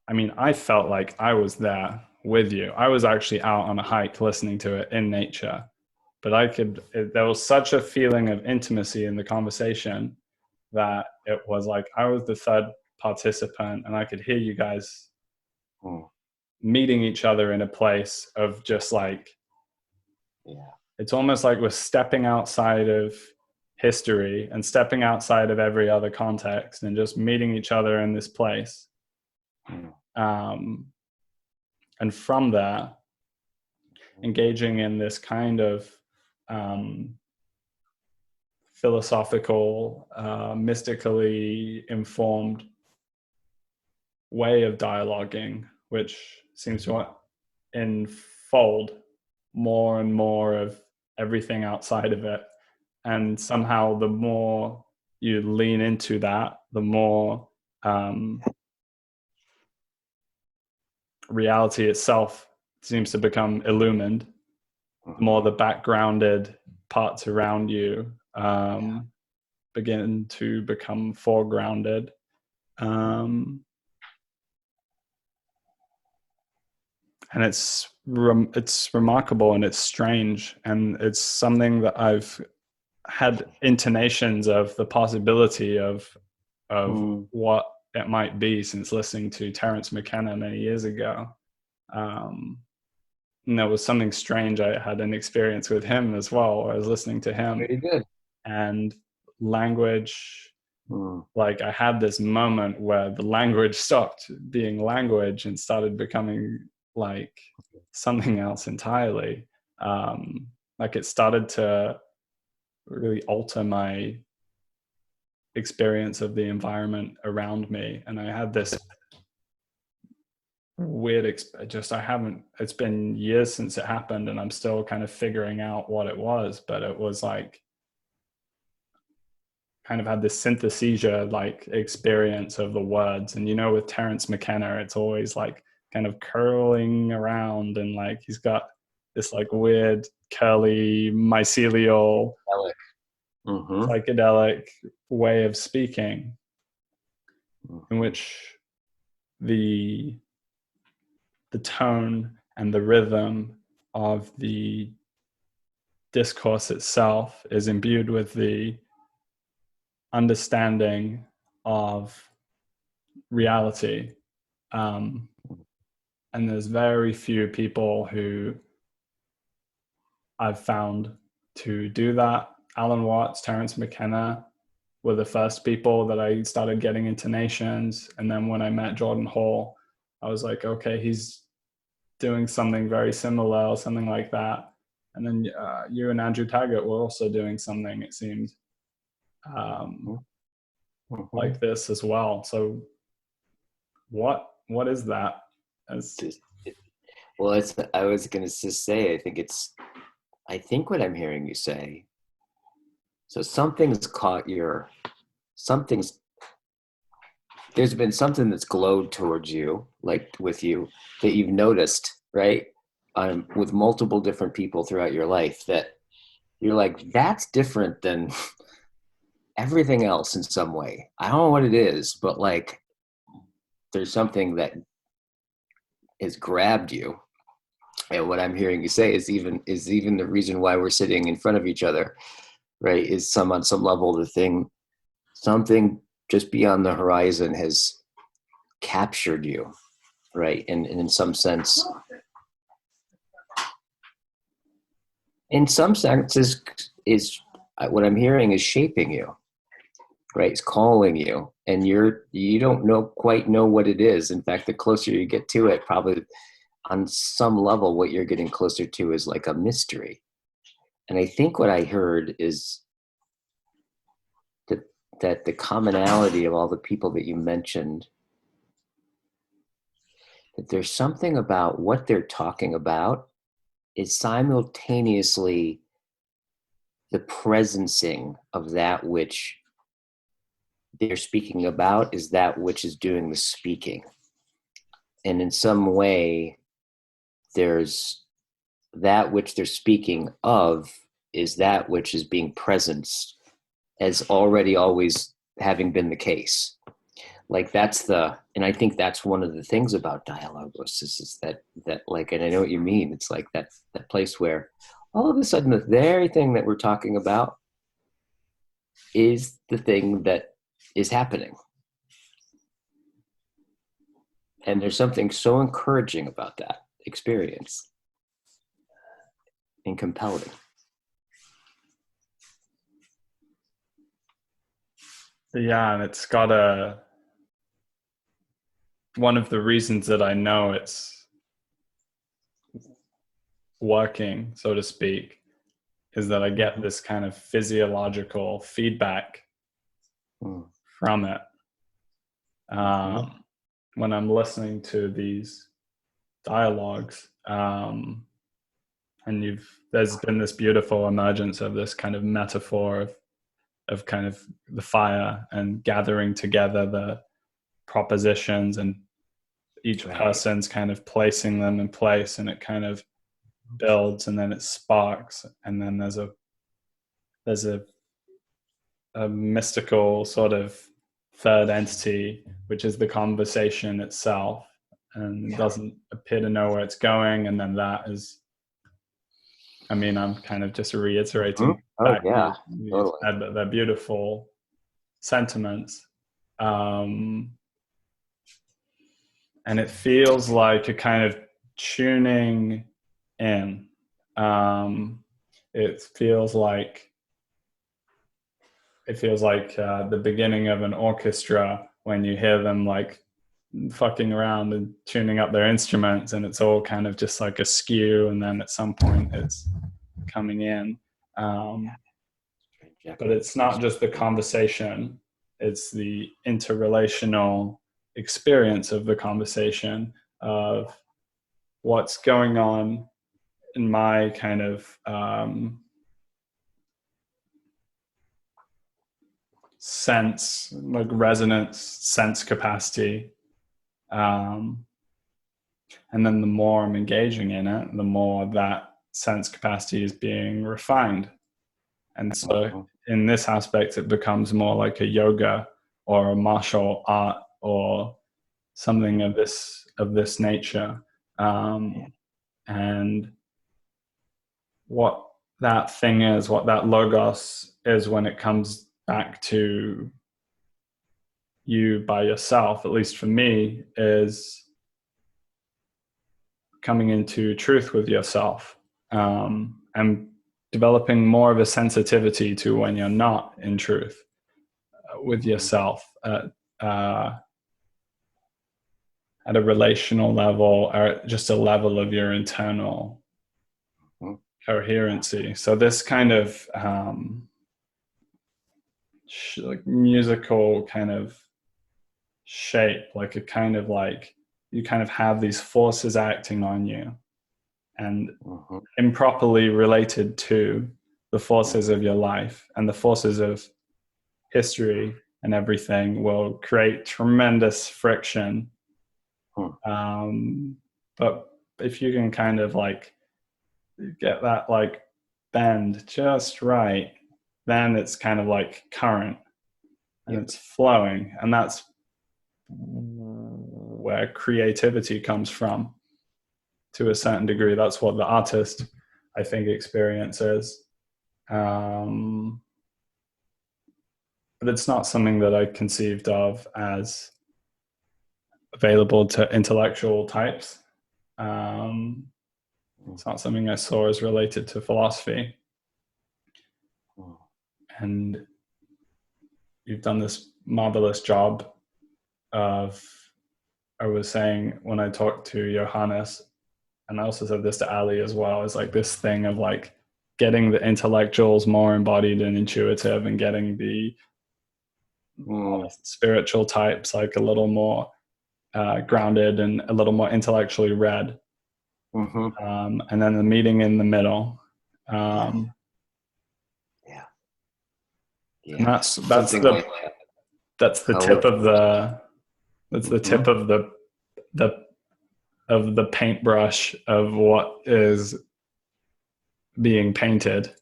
I mean, I felt like I was there with you. I was actually out on a hike listening to it in nature, but there was such a feeling of intimacy in the conversation that it was like I was the third participant, and I could hear you guys meeting each other in a place of just like, it's almost like we're stepping outside of history and stepping outside of every other context and just meeting each other in this place. And from there, engaging in this kind of philosophical, mystically informed way of dialoguing, which seems to enfold more and more of everything outside of it. And somehow the more you lean into that, the more reality itself seems to become illumined. The more the backgrounded parts around you begin to become foregrounded. And it's remarkable, and it's strange, and it's something that I've had intonations of the possibility of what it might be since listening to Terence McKenna many years ago. And there was something strange. I had an experience with him as well, where I was listening to him. Very good. And language, like I had this moment where the language stopped being language and started becoming like something else entirely. Like it started to really alter my experience of the environment around me. And I had this weird, it's been years since it happened, and I'm still kind of figuring out what it was, but it was like, kind of had this synthesia like experience of the words. And you know, with Terence McKenna, it's always like kind of curling around, and like he's got this like weird curly mycelial psychedelic way of speaking, in which the tone and the rhythm of the discourse itself is imbued with the understanding of reality. And there's very few people who I've found to do that. Alan Watts, Terence McKenna were the first people that I started getting intonations. And then when I met Jordan Hall, I was like, okay, he's doing something very similar or something like that. And then you and Andrew Taggart were also doing something, it seemed, like this as well. So what is that? Well, I was going to just say, I think what I'm hearing you say, so there's been something that's glowed towards you, like with you, that you've noticed, right? With multiple different people throughout your life, that you're like, that's different than everything else in some way. I don't know what it is, but like, there's something that has grabbed you. And what I'm hearing you say is even the reason why we're sitting in front of each other, right? Is on some level, something just beyond the horizon has captured you, right? And in some sense is what I'm hearing is shaping you, right? It's calling you, and you don't quite know what it is. In fact, the closer you get to it, probably on some level, what you're getting closer to is like a mystery. And I think what I heard is that the commonality of all the people that you mentioned, that there's something about what they're talking about is simultaneously the presencing of that which they're speaking about is that which is doing the speaking. And in some way, there's that which they're speaking of is that which is being presenced as already always having been the case. Like and I think that's one of the things about Dialogos is that like, and I know what you mean. It's like that place where all of a sudden the very thing that we're talking about is the thing that is happening. And there's something so encouraging about that experience and compelling. Yeah, and it's got one of the reasons that I know it's working, so to speak, is that I get this kind of physiological feedback from it. When I'm listening to these dialogues, and there's been this beautiful emergence of this kind of metaphor of kind of the fire and gathering together the propositions and each person's kind of placing them in place, and it kind of builds and then it sparks, and then there's a mystical sort of third entity, which is the conversation itself, and it doesn't appear to know where it's going. And then that is, I mean, I'm kind of just reiterating back they're beautiful sentiments. And it feels like a kind of tuning in. It feels like the beginning of an orchestra when you hear them like fucking around and tuning up their instruments, and it's all kind of just like a skew, and then at some point it's coming in. But it's not just the conversation, it's the interrelational experience of the conversation, of what's going on in my kind of sense, like resonance, sense capacity. And then the more I'm engaging in it, the more that sense capacity is being refined. And so in this aspect, it becomes more like a yoga or a martial art or something of this nature. And what that thing is, what that logos is, when it comes back to you by yourself, at least for me, is coming into truth with yourself, and developing more of a sensitivity to when you're not in truth with yourself at a relational level, or just a level of your internal coherency. So this kind of like musical kind of shape, like a kind of like you kind of have these forces acting on you, and improperly related to the forces of your life and the forces of history and everything will create tremendous friction. But if you can kind of like get that like bend just right, then it's kind of like current and it's flowing, and that's where creativity comes from to a certain degree. That's what the artist, I think, experiences. But it's not something that I conceived of as available to intellectual types. It's not something I saw as related to philosophy. And you've done this marvelous job of, I was saying when I talked to Johannes, and I also said this to Ali as well, is like this thing of like getting the intellectuals more embodied and intuitive, and getting the spiritual types like a little more grounded and a little more intellectually read. And then the meeting in the middle. And that's the tip of the paintbrush of what is being painted.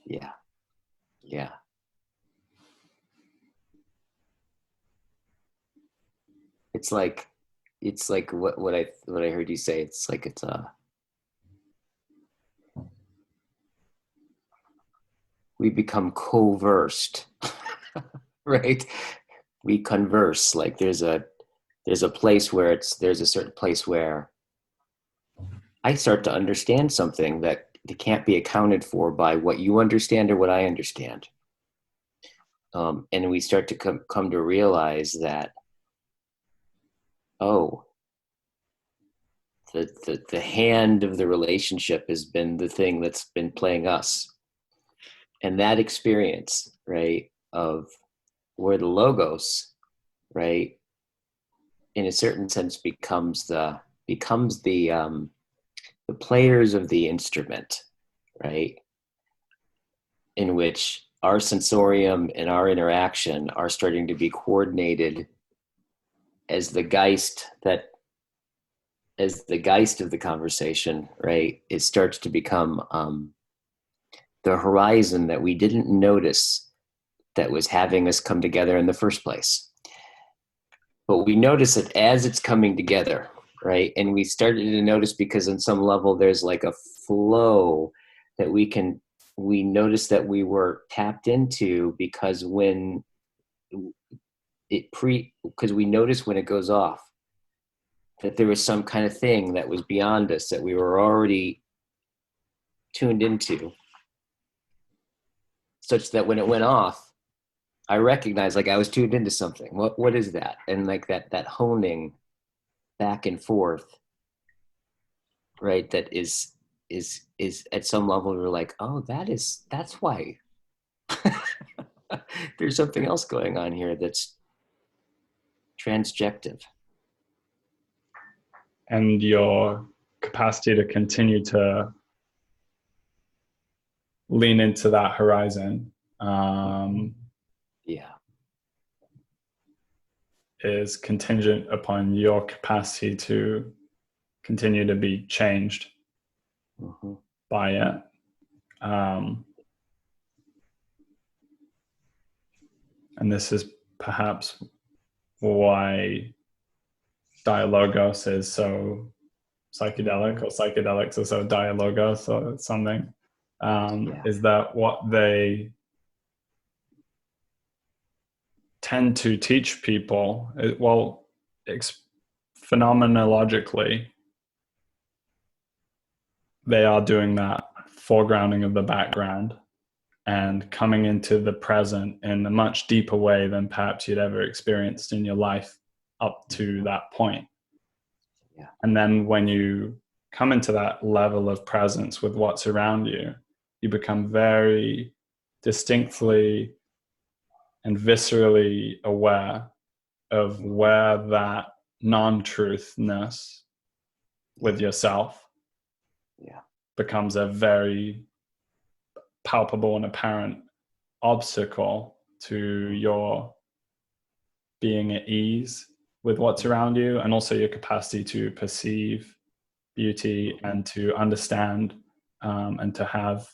Yeah. It's like what I heard you say. It's like we become co-versed, right? We converse. Like there's a place where there's a certain place where I start to understand something that it can't be accounted for by what you understand or what I understand. And we start to come to realize that, the hand of the relationship has been the thing that's been playing us. And that experience, right, of where the logos, right, in a certain sense becomes the players of the instrument, right, in which our sensorium and our interaction are starting to be coordinated as the geist of the conversation, right? It starts to become the horizon that we didn't notice that was having us come together in the first place. But we notice it as it's coming together, right? And we started to notice because on some level there's like a flow that we noticed that we were tapped into, because when because we noticed when it goes off that there was some kind of thing that was beyond us that we were already tuned into, such that when it went off, I recognized like I was tuned into something. What is that? And like that honing back and forth, right? That is at some level we're like, oh, that's why there's something else going on here that's transjective. And your capacity to continue to lean into that horizon is contingent upon your capacity to continue to be changed by it. And this is perhaps why Dialogos is so psychedelic, or psychedelics are so Dialogos or something, is that what they tend to teach people, phenomenologically, they are doing that foregrounding of the background and coming into the present in a much deeper way than perhaps you'd ever experienced in your life up to that point. Yeah. And then when you come into that level of presence with what's around you, you become very distinctly and viscerally aware of where that non-truthness with yourself becomes a very palpable and apparent obstacle to your being at ease with what's around you, and also your capacity to perceive beauty and to understand and to have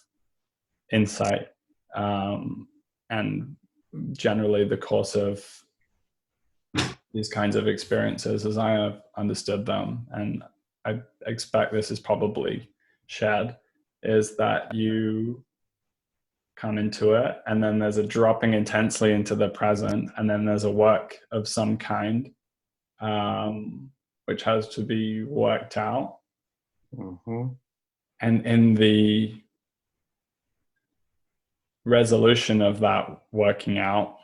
insight, and generally the course of these kinds of experiences as I have understood them, and I expect this is probably shared, is that you come into it and then there's a dropping intensely into the present, and then there's a work of some kind which has to be worked out. And in the resolution of that working out,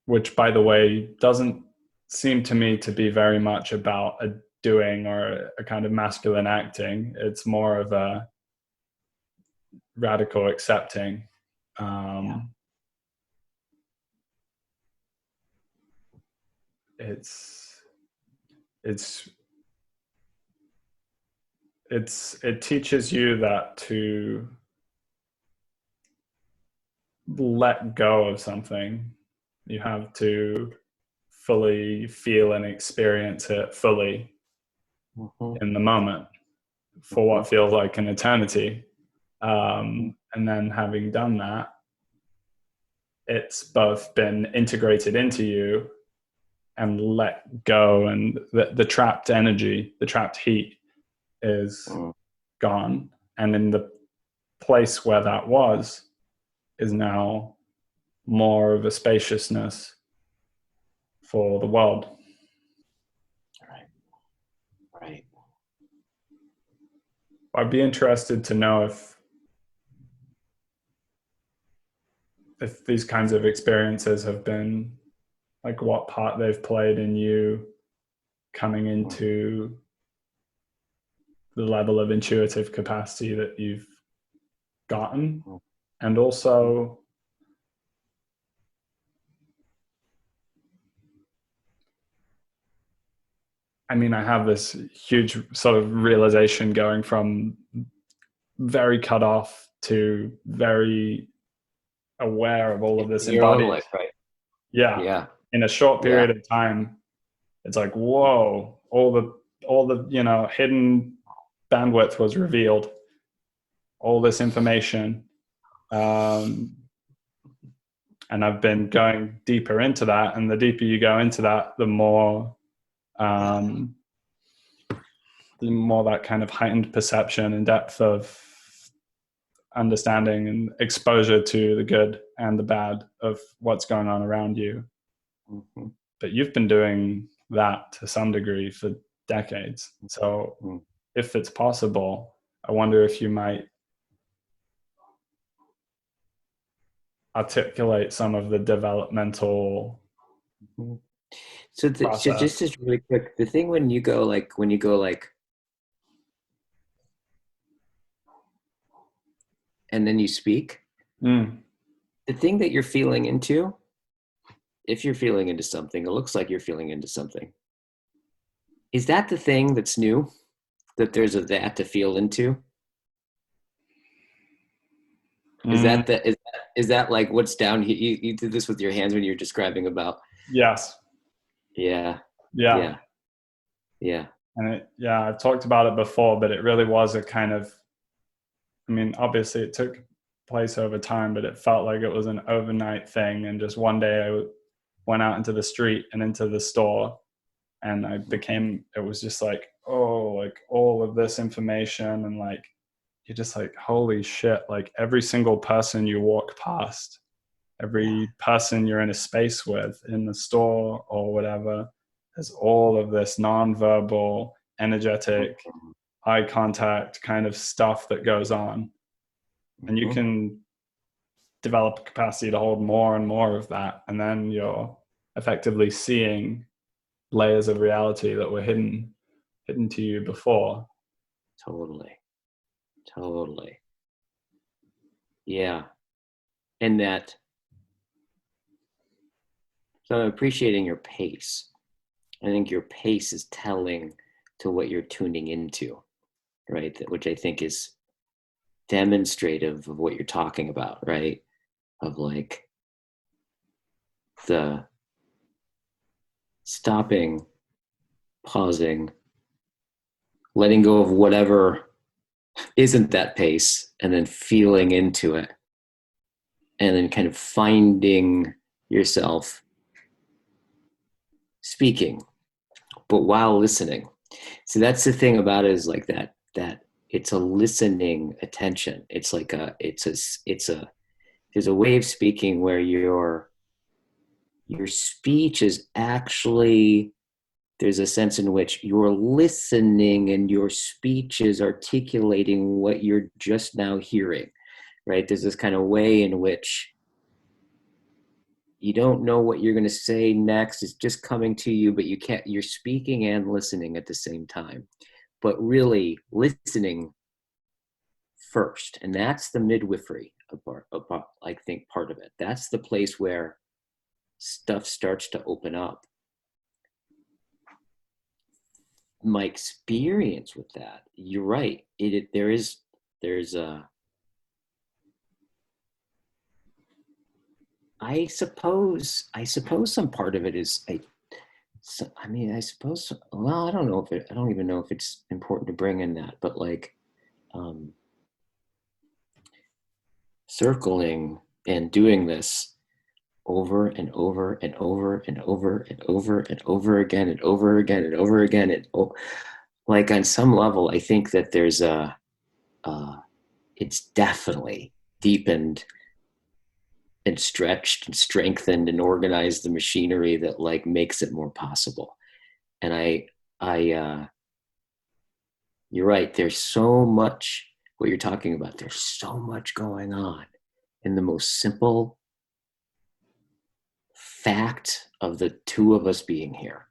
which by the way doesn't seem to me to be very much about a doing or a kind of masculine acting, it's more of a radical accepting. It teaches you that to let go of something, you have to fully feel and experience it fully in the moment for what feels like an eternity. And then having done that, it's both been integrated into you and let go, and the trapped energy, the trapped heat is gone. And in the place where that was is now more of a spaciousness for the world. Right. I'd be interested to know if these kinds of experiences have been, like, what part they've played in you coming into the level of intuitive capacity that you've gotten. And also, I mean, I have this huge sort of realization going from very cut off to very aware of all of this in your own embodied life, right? Yeah. In a short period of time, it's like, whoa, all the hidden bandwidth was revealed, all this information. And I've been going deeper into that, and the deeper you go into that, the more that kind of heightened perception and depth of understanding and exposure to the good and the bad of what's going on around you. But you've been doing that to some degree for decades. So if it's possible, I wonder if you might articulate some of the developmental So just as really quick, the thing when you go like and then you speak, the thing that you're feeling into, if you're feeling into something, it looks like you're feeling into something. Is that the thing that's new? That there's that to feel into? Is that like what's down here? You did this with your hands when you're describing about. Yes. Yeah. And yeah, I've talked about it before, but it really was a kind of, I mean, obviously it took place over time, but it felt like it was an overnight thing. And just one day I went out into the street and into the store, and it was just like, oh, like all of this information. And like, you're just like, holy shit, like every single person you walk past, every person you're in a space with in the store or whatever, there's all of this nonverbal, energetic, eye contact kind of stuff that goes on. And you can develop a capacity to hold more and more of that. And then you're effectively seeing layers of reality that were hidden to you before. Totally. Yeah. And that, so I'm appreciating your pace. I think your pace is telling to what you're tuning into, right? Which I think is demonstrative of what you're talking about, right? Of like the stopping, pausing, letting go of whatever isn't that pace, and then feeling into it, and then kind of finding yourself speaking, but while listening. So that's the thing about it, is like that it's a listening attention. It's like there's a way of speaking where your speech is actually, there's a sense in which you're listening and your speech is articulating what you're just now hearing, right? There's this kind of way in which you don't know what you're going to say next. It's just coming to you, but you're speaking and listening at the same time, but really listening first. And that's the midwifery I think, part of it. That's the place where stuff starts to open up. My experience with that, you're right. There's a, I suppose some part of it is I suppose, well, I don't even know if it's important to bring in that, but like, circling and doing this over and over and over and over and over and over again and over again and over again. Like on some level, I think that there's it's definitely deepened and stretched and strengthened and organized the machinery that like makes it more possible. And you're right. There's so much, what you're talking about. There's so much going on in the most simple fact of the two of us being here.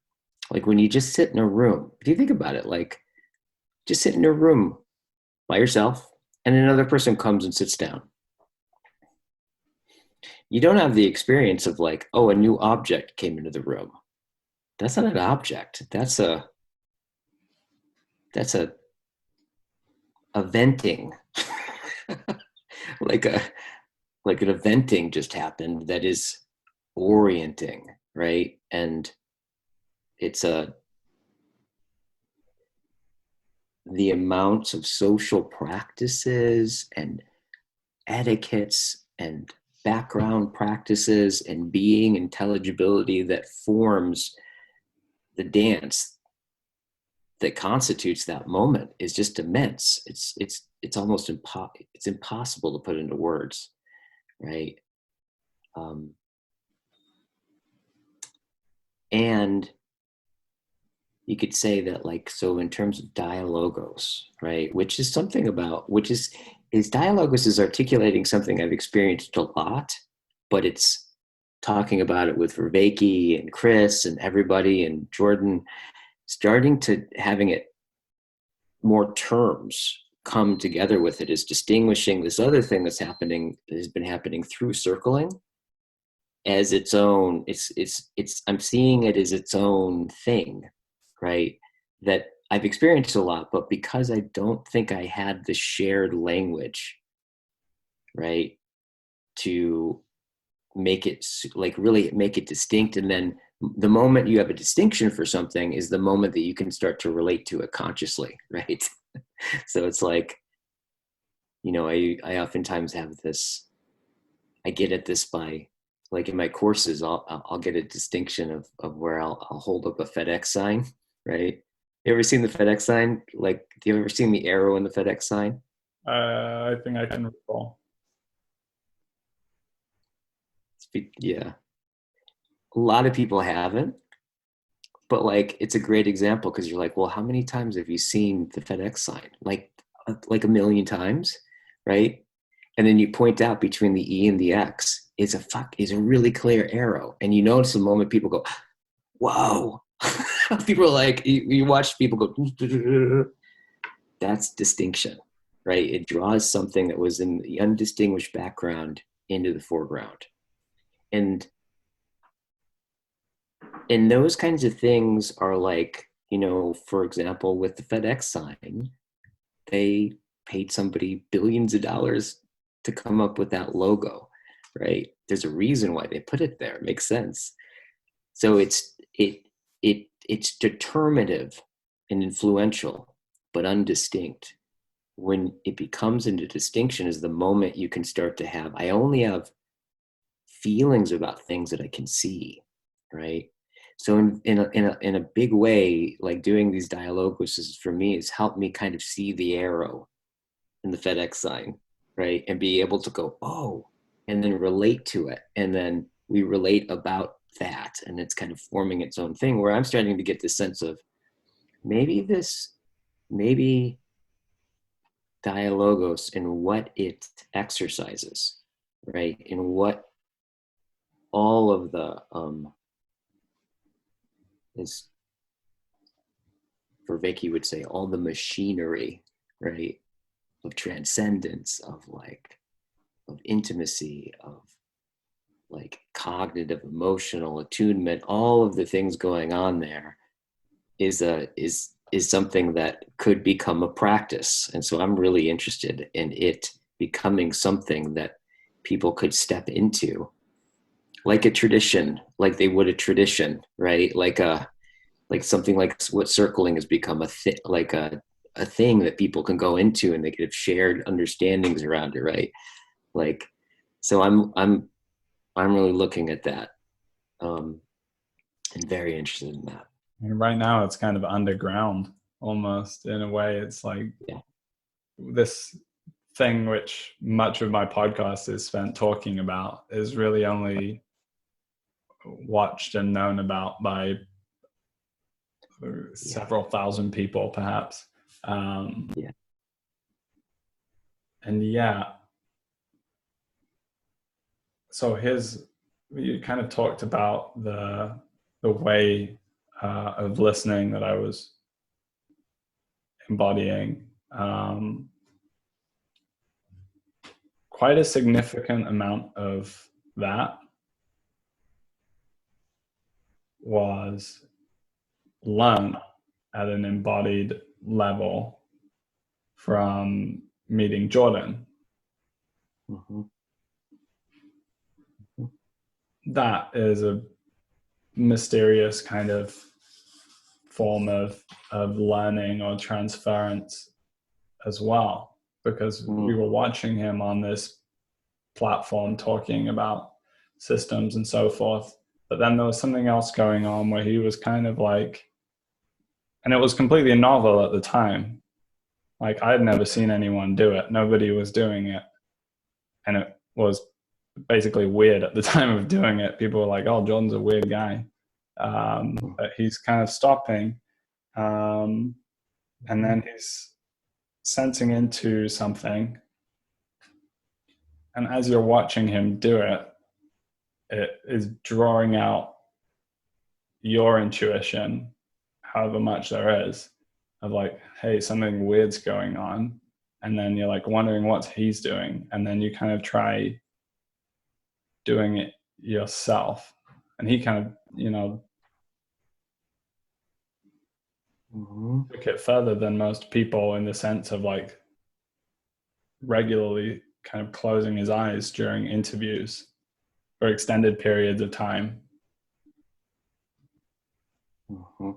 Like when you just sit in a room, if you think about it, like just sit in a room by yourself and another person comes and sits down. You don't have the experience of like, oh, a new object came into the room. That's not an object. That's a venting. like an eventing just happened that is orienting, right? And it's the amounts of social practices and etiquettes and background practices and being intelligibility that forms the dance that constitutes that moment is just immense. It's almost impossible to put into words, right? And you could say that, like, so in terms of dialogos, right, which is dialogos is articulating something I've experienced a lot, but it's talking about it with Vervaeke and Chris and everybody and Jordan, starting to having it more terms come together with it, is distinguishing this other thing that has been happening through circling as its own. I'm seeing it as its own thing, right? That I've experienced a lot, but because I don't think I had the shared language, right, to make it, like, really make it distinct and then The moment you have a distinction for something is the moment that you can start to relate to it consciously, right? So it's like, I oftentimes have this, I get at this by, like in my courses, I'll get a distinction of where I'll hold up a FedEx sign, right? You ever seen the FedEx sign? Like, do you ever seen the arrow in the FedEx sign? I think I can recall. Yeah. A lot of people haven't, but like, it's a great example because you're like, well, how many times have you seen the FedEx sign? Like a million times, right? And then you point out between the E and the X is a really clear arrow. And you notice the moment people go, whoa. People are like, you watch people go, that's distinction, right? It draws something that was in the undistinguished background into the foreground. And those kinds of things are like, for example, with the FedEx sign, they paid somebody billions of dollars to come up with that logo, right? There's a reason why they put it there. It makes sense. So it's determinative and influential, but undistinct. When it becomes into distinction is the moment you can start to have, I only have feelings about things that I can see, right? So in a big way, like doing these dialogos is, for me, has helped me kind of see the arrow in the FedEx sign, right? And be able to go, oh, and then relate to it. And then we relate about that. And it's kind of forming its own thing, where I'm starting to get this sense of maybe dialogos and what it exercises, right? And what all of the, as Vervaeke would say, all the machinery, right? Of transcendence, of intimacy, of like cognitive, emotional attunement, all of the things going on there is something that could become a practice. And so I'm really interested in it becoming something that people could step into, like a tradition, like they would a tradition, right? Like something like what circling has become a thing that people can go into and they could have shared understandings around it, right? Like, so I'm really looking at that, and very interested in that. And right now it's kind of underground almost, in a way. It's like, Yeah. this thing which much of my podcast is spent talking about is really only watched and known about by several thousand people, perhaps. Yeah. And yeah, so you kind of talked about the way of listening that I was embodying. Quite a significant amount of that was learned at an embodied level from meeting Jordan. Mm-hmm. That is a mysterious kind of form of learning or transference as well, because we were watching him on this platform talking about systems and so forth, but then there was something else going on where he was kind of like, and it was completely novel at the time, like I had never seen anyone do it, nobody was doing it, and it was basically weird at the time of doing it. People were like, oh, Jordan's a weird guy, but he's kind of stopping, and then he's sensing into something, and as you're watching him do it, it is drawing out your intuition, however much there is, of like, hey, something weird's going on, and then you're like wondering what he's doing, and then you kind of try doing it yourself, and he kind of took it further than most people, in the sense of like regularly kind of closing his eyes during interviews for extended periods of time. Mm-hmm.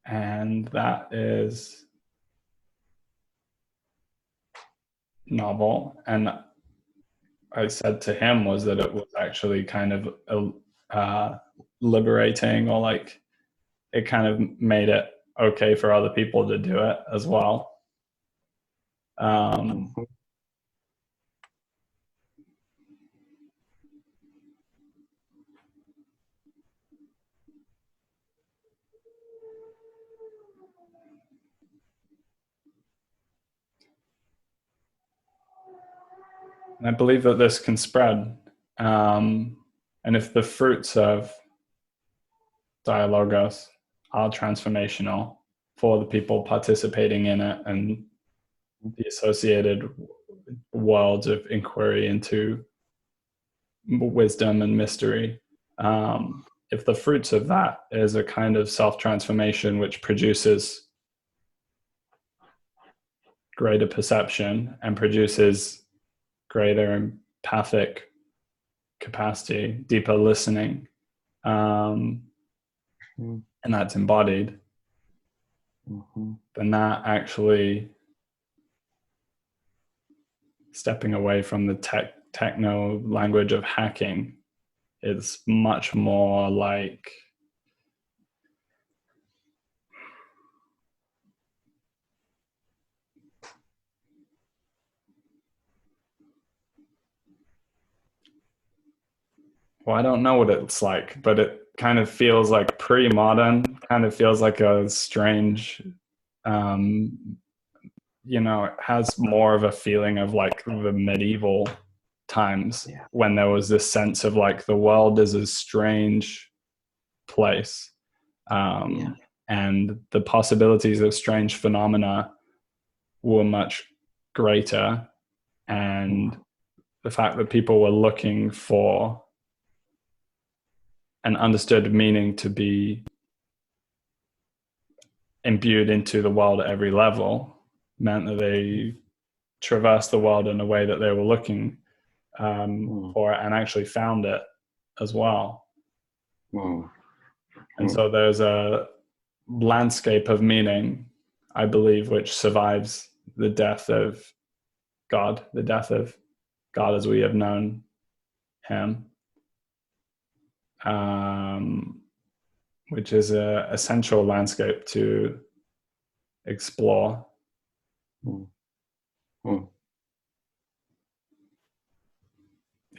And that is novel. And I said to him was that it was actually kind of liberating, or like it kind of made it okay for other people to do it as well. Mm-hmm. And I believe that this can spread. And if the fruits of Dialogos are transformational for the people participating in it, and the associated worlds of inquiry into wisdom and mystery, if the fruits of that is a kind of self-transformation which produces greater perception and produces greater empathic capacity, deeper listening, and that's embodied, then that actually, stepping away from the techno language of hacking, is much more like well, I don't know what it's like, but it kind of feels like pre-modern, kind of feels like a strange, it has more of a feeling of like the medieval times, when there was this sense of like the world is a strange place. And the possibilities of strange phenomena were much greater. And the fact that people were looking for an understood meaning to be imbued into the world at every level meant that they traversed the world in a way that they were looking for it, and actually found it as well. And so there's a landscape of meaning, I believe, which survives the death of God as we have known him, which is an essential landscape to explore.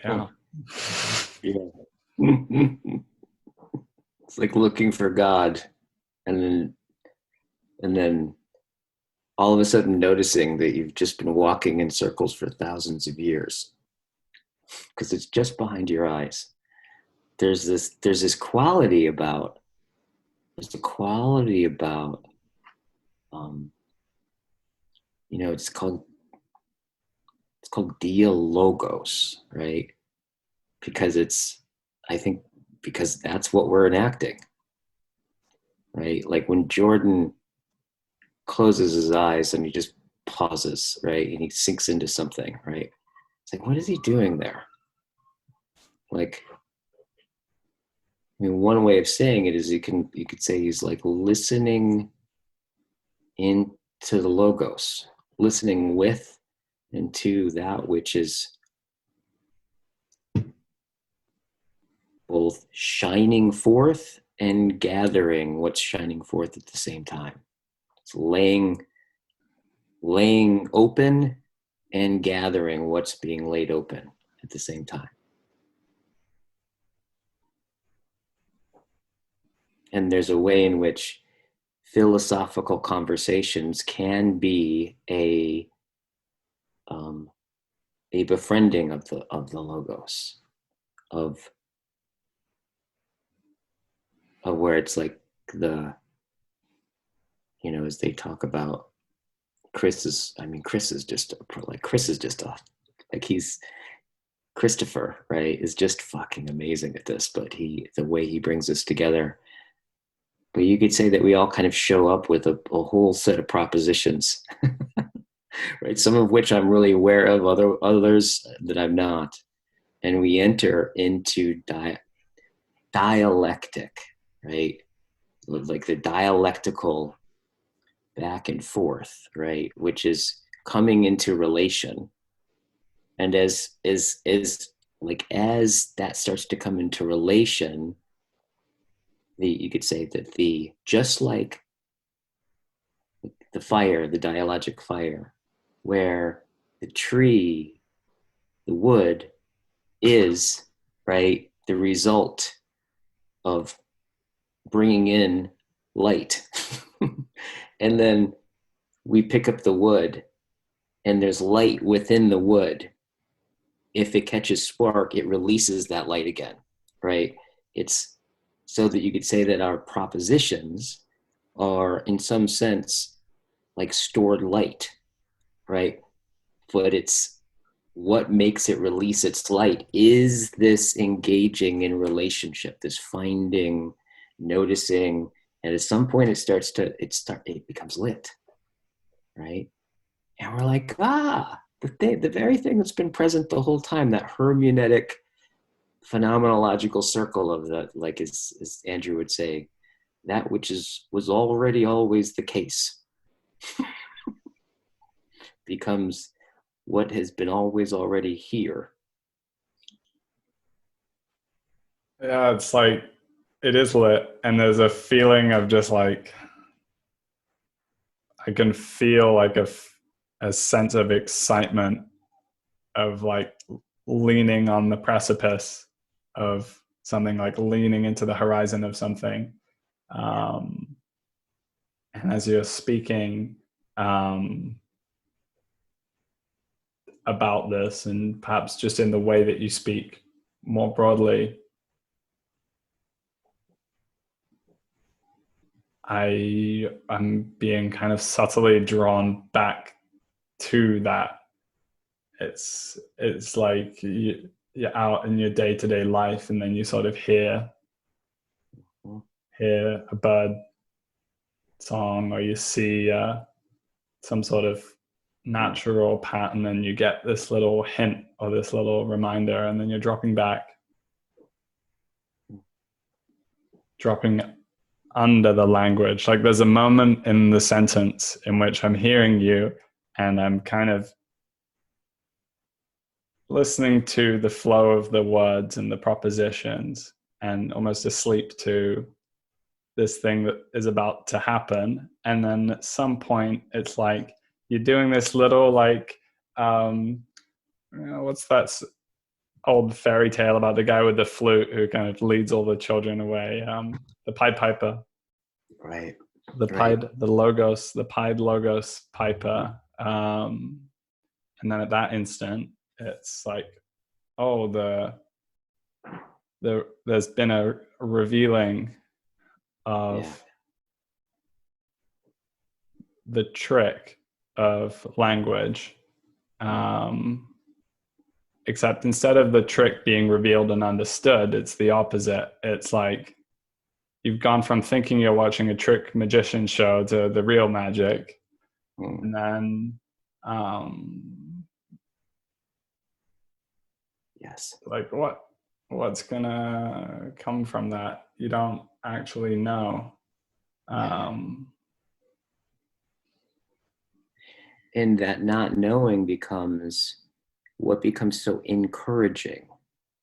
Yeah. It's like looking for God, and then all of a sudden noticing that you've just been walking in circles for thousands of years, because it's just behind your eyes. There's this quality about, it's called dialogos, right? Because I think because that's what we're enacting, right? Like when Jordan closes his eyes and he just pauses, right? And he sinks into something, right? It's like, what is he doing there? Like, I mean, one way of saying it is you could say he's like listening into the logos, listening with and to that which is both shining forth and gathering what's shining forth at the same time. It's laying open and gathering what's being laid open at the same time. And there's a way in which philosophical conversations can be a befriending of the logos, of where it's like as they talk about Christopher, right, is just fucking amazing at this, but the way he brings us together. But you could say that we all kind of show up with a whole set of propositions, right? Some of which I'm really aware of, others that I'm not. And we enter into dialectic, right? Like the dialectical back and forth, right? Which is coming into relation. And as that starts to come into relation, you could say that just like the fire, the dialogic fire, where the tree, the wood, is, right, the result of bringing in light. And then we pick up the wood and there's light within the wood. If it catches spark, it releases that light again, right? It's so that you could say that our propositions are in some sense like stored light, right? But it's what makes it release its light is this engaging in relationship, this finding, noticing, and at some point it becomes lit, right? And we're like, the very thing that's been present the whole time, that hermeneutic phenomenological circle of the, like as Andrew would say, that which was already always the case becomes what has been always already here. Yeah, it's like, it is lit, and there's a feeling of just like, I can feel like a sense of excitement of like leaning on the precipice of something, like leaning into the horizon of something. And as you're speaking about this, and perhaps just in the way that you speak more broadly, I am being kind of subtly drawn back to that. It's like you're out in your day-to-day life, and then you sort of hear a bird song, or you see some sort of natural pattern, and you get this little hint or this little reminder, and then you're dropping under the language. Like there's a moment in the sentence in which I'm hearing you, and I'm kind of listening to the flow of the words and the propositions, and almost asleep to this thing that is about to happen. And then at some point it's like you're doing this little like what's that old fairy tale about the guy with the flute who kind of leads all the children away, the Pied Piper, right? The Pied Logos Piper. And then at that instant it's like, oh, there's been a revealing of the trick of language, except instead of the trick being revealed and understood, it's the opposite. It's like you've gone from thinking you're watching a trick magician show to the real magic. And then like what's gonna come from that, you don't actually know. And that not knowing becomes what becomes so encouraging.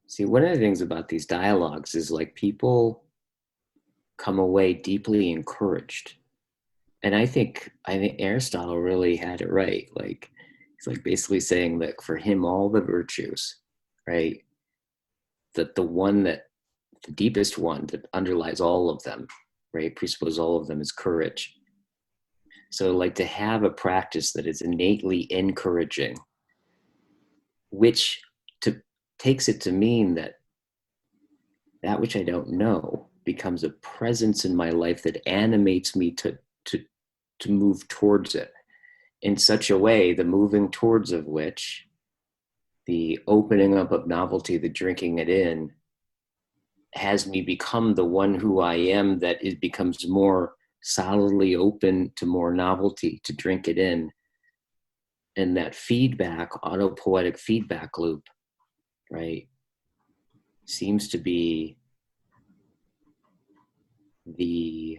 See, one of the things about these dialogues is like people come away deeply encouraged. And I think Aristotle really had it right. Like he's like basically saying that for him, all the virtues, right? That the deepest one that underlies all of them, right? Presuppose all of them is courage. So like to have a practice that is innately encouraging, which takes it to mean that which I don't know becomes a presence in my life that animates me to move towards it in such a way, the moving towards of which, the opening up of novelty, the drinking it in, has me become the one who I am, that it becomes more solidly open to more novelty, to drink it in. And that feedback, autopoietic feedback loop, right, seems to be the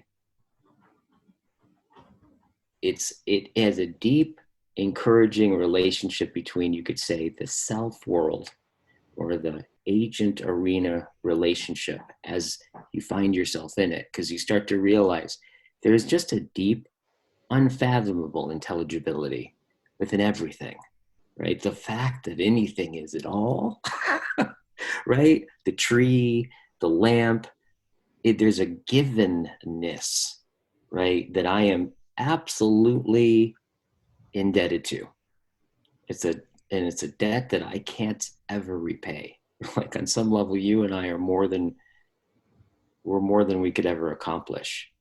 it has a deep, encouraging relationship between, you could say, the self world or the agent arena relationship as you find yourself in it, because you start to realize there's just a deep, unfathomable intelligibility within everything, right? The fact that anything is at all, right? The tree, the lamp, there's a givenness, right? That I am absolutely indebted to. It's a debt that I can't ever repay. Like on some level, you and I are we're more than we could ever accomplish.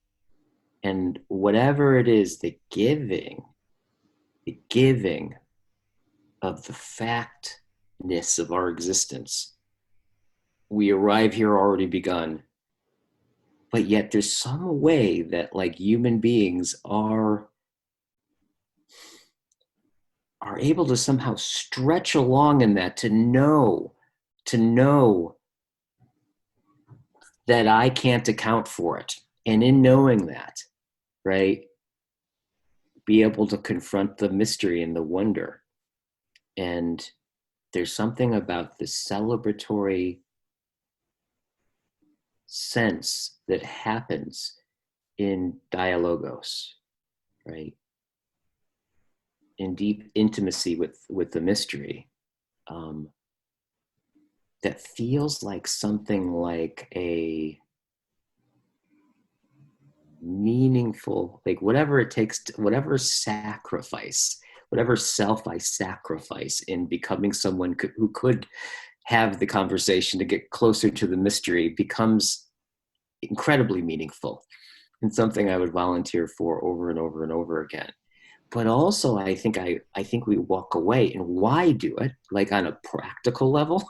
And whatever it is, the giving of the factness of our existence, we arrive here already begun. But yet there's some way that like human beings are able to somehow stretch along in that, to know that I can't account for it. And in knowing that, right, be able to confront the mystery and the wonder. And there's something about the celebratory sense that happens in dialogos, right? In deep intimacy with the mystery, that feels like something like a meaningful, like whatever it takes to, whatever sacrifice, whatever self I sacrifice in becoming someone who could have the conversation to get closer to the mystery, becomes incredibly meaningful and something I would volunteer for over and over and over again. But also I think we walk away, and why do it? Like on a practical level,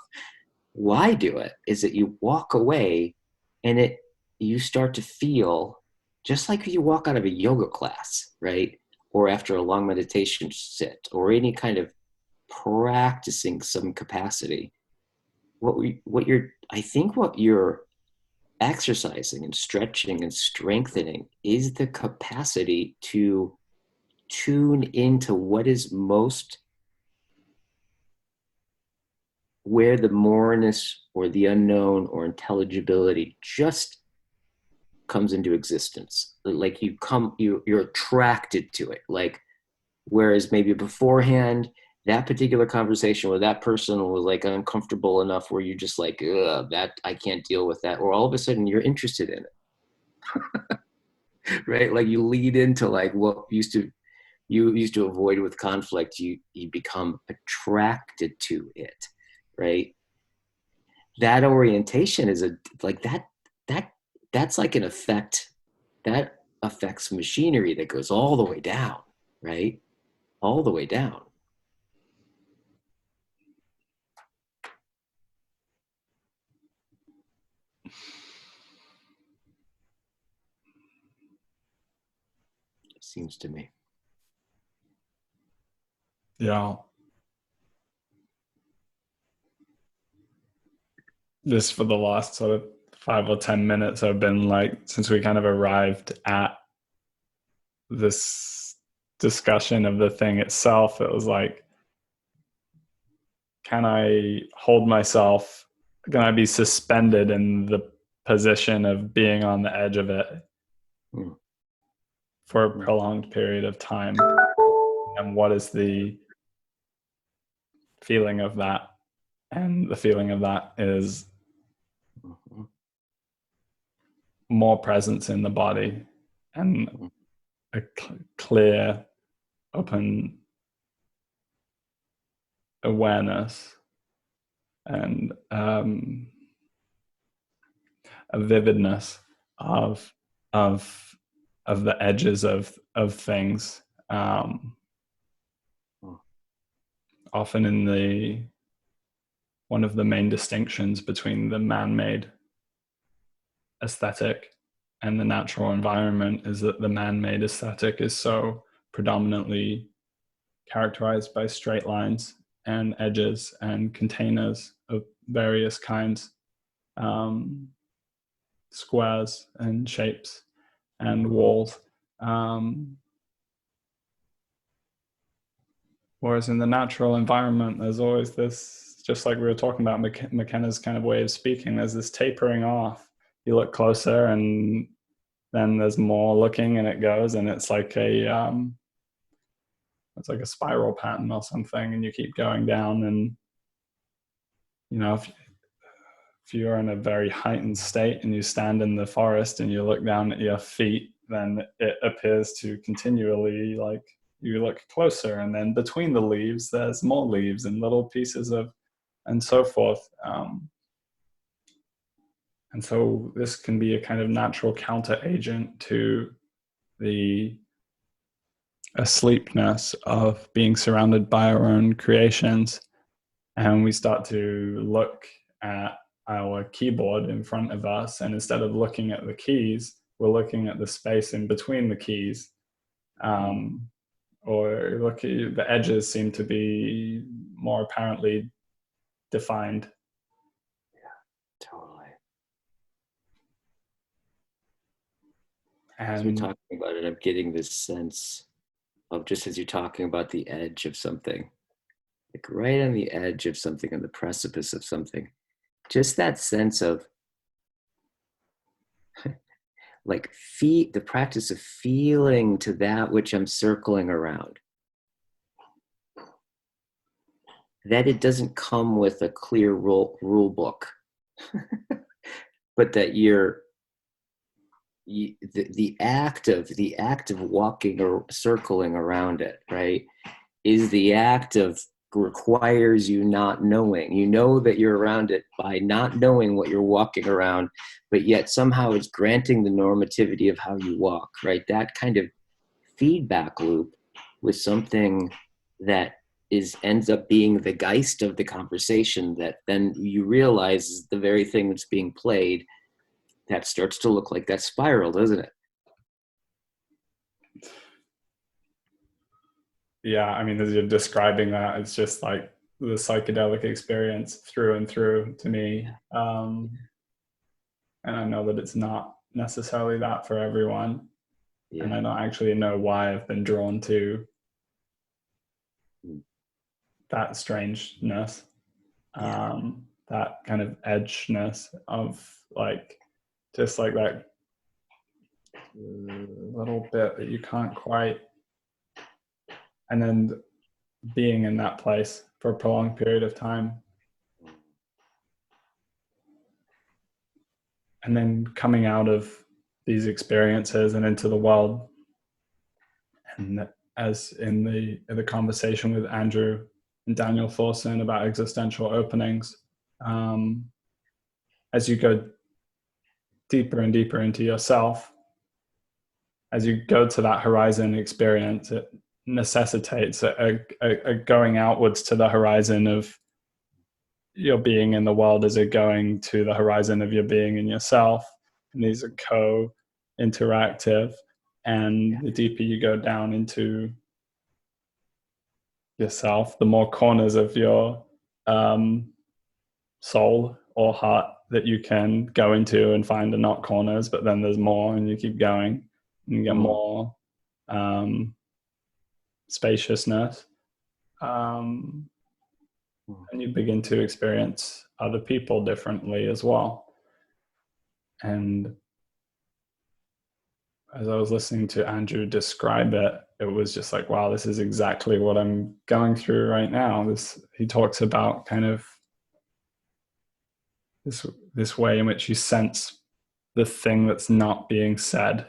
why do it is that you walk away and you start to feel just like you walk out of a yoga class, right? Or after a long meditation sit, or any kind of practicing some capacity. What you're exercising and stretching and strengthening is the capacity to tune into what is most, where the moreness or the unknown or intelligibility just comes into existence. Like you're attracted to it. Like, whereas maybe beforehand, that particular conversation with that person was like uncomfortable enough where you're just like, ugh, that I can't deal with that. Or all of a sudden you're interested in it, right? Like you lead into like what you used to avoid with conflict. You become attracted to it, right? That orientation is like that's like an effect that affects machinery that goes all the way down, right? All the way down. It seems to me. Yeah. This for the last sort of 5 or 10 minutes have been like, since we kind of arrived at this discussion of the thing itself, it was like, can I hold myself? Can I be suspended in the position of being on the edge of it for a prolonged period of time? And what is the feeling of that? And the feeling of that is more presence in the body and a clear, open awareness and a vividness of the edges of things. Often in one of the main distinctions between the man-made aesthetic and the natural environment is that the man-made aesthetic is so predominantly characterized by straight lines and edges and containers of various kinds. squares and shapes and walls. Whereas in the natural environment, there's always this, just like we were talking about McKenna's kind of way of speaking, there's this tapering off. You look closer and then there's more looking and it goes, and it's like a spiral pattern or something, and you keep going down. And, you know, if you're in a very heightened state and you stand in the forest and you look down at your feet, then it appears to continually, like, you look closer, and then between the leaves there's more leaves and little pieces of, and so forth. And so this can be a kind of natural counter agent to the asleepness of being surrounded by our own creations. And we start to look at our keyboard in front of us, and instead of looking at the keys, we're looking at the space in between the keys. Or look at the edges seem to be more apparently defined. Yeah, totally. And as we're talking about it, I'm getting this sense of, just as you're talking about the edge of something, like right on the edge of something, on the precipice of something, just that sense of like the practice of feeling to that which I'm circling around. That it doesn't come with a clear rule book, but that the act of walking or circling around it, right, is the act of requires you not knowing. You know that you're around it by not knowing what you're walking around, but yet somehow it's granting the normativity of how you walk, right? That kind of feedback loop with something that ends up being the geist of the conversation, that then you realize is the very thing that's being played, that starts to look like that spiral, doesn't it? Yeah, I mean, as you're describing that, it's just like the psychedelic experience through and through to me. And I know that it's not necessarily that for everyone. Yeah. And I don't actually know why I've been drawn to that strangeness, that kind of edgeness of, like, just like that little bit that you can't quite, and then being in that place for a prolonged period of time, and then coming out of these experiences and into the world. And as in the conversation with Andrew and Daniel Thorson about existential openings, as you go deeper and deeper into yourself, as you go to that horizon experience, it necessitates a going outwards to the horizon of your being in the world as you're going to the horizon of your being in yourself. And these are co-interactive. And the deeper you go down into yourself, the more corners of your soul or heart that you can go into and find are not corners, but then there's more, and you keep going and you get more spaciousness, and you begin to experience other people differently as well. And as I was listening to Andrew describe it, it was just like, wow, this is exactly what I'm going through right now. He talks about kind of this way in which you sense the thing that's not being said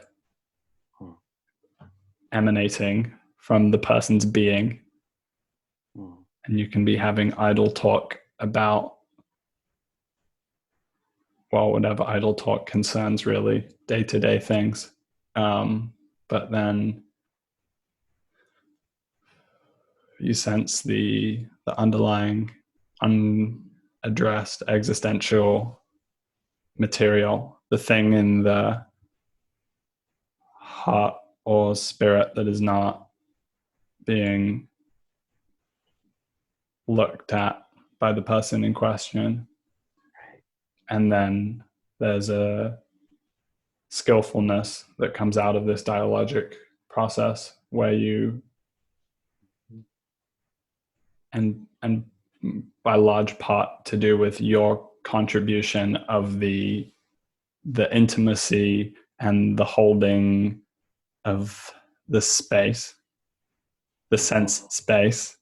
emanating from the person's being. And you can be having idle talk about, well, whatever idle talk concerns really day-to-day things. But then you sense the underlying unaddressed existential material, the thing in the heart or spirit that is not being looked at by the person in question. And then there's a skillfulness that comes out of this dialogic process, where you and by large part to do with your contribution of the intimacy and the holding of the space, the sense space,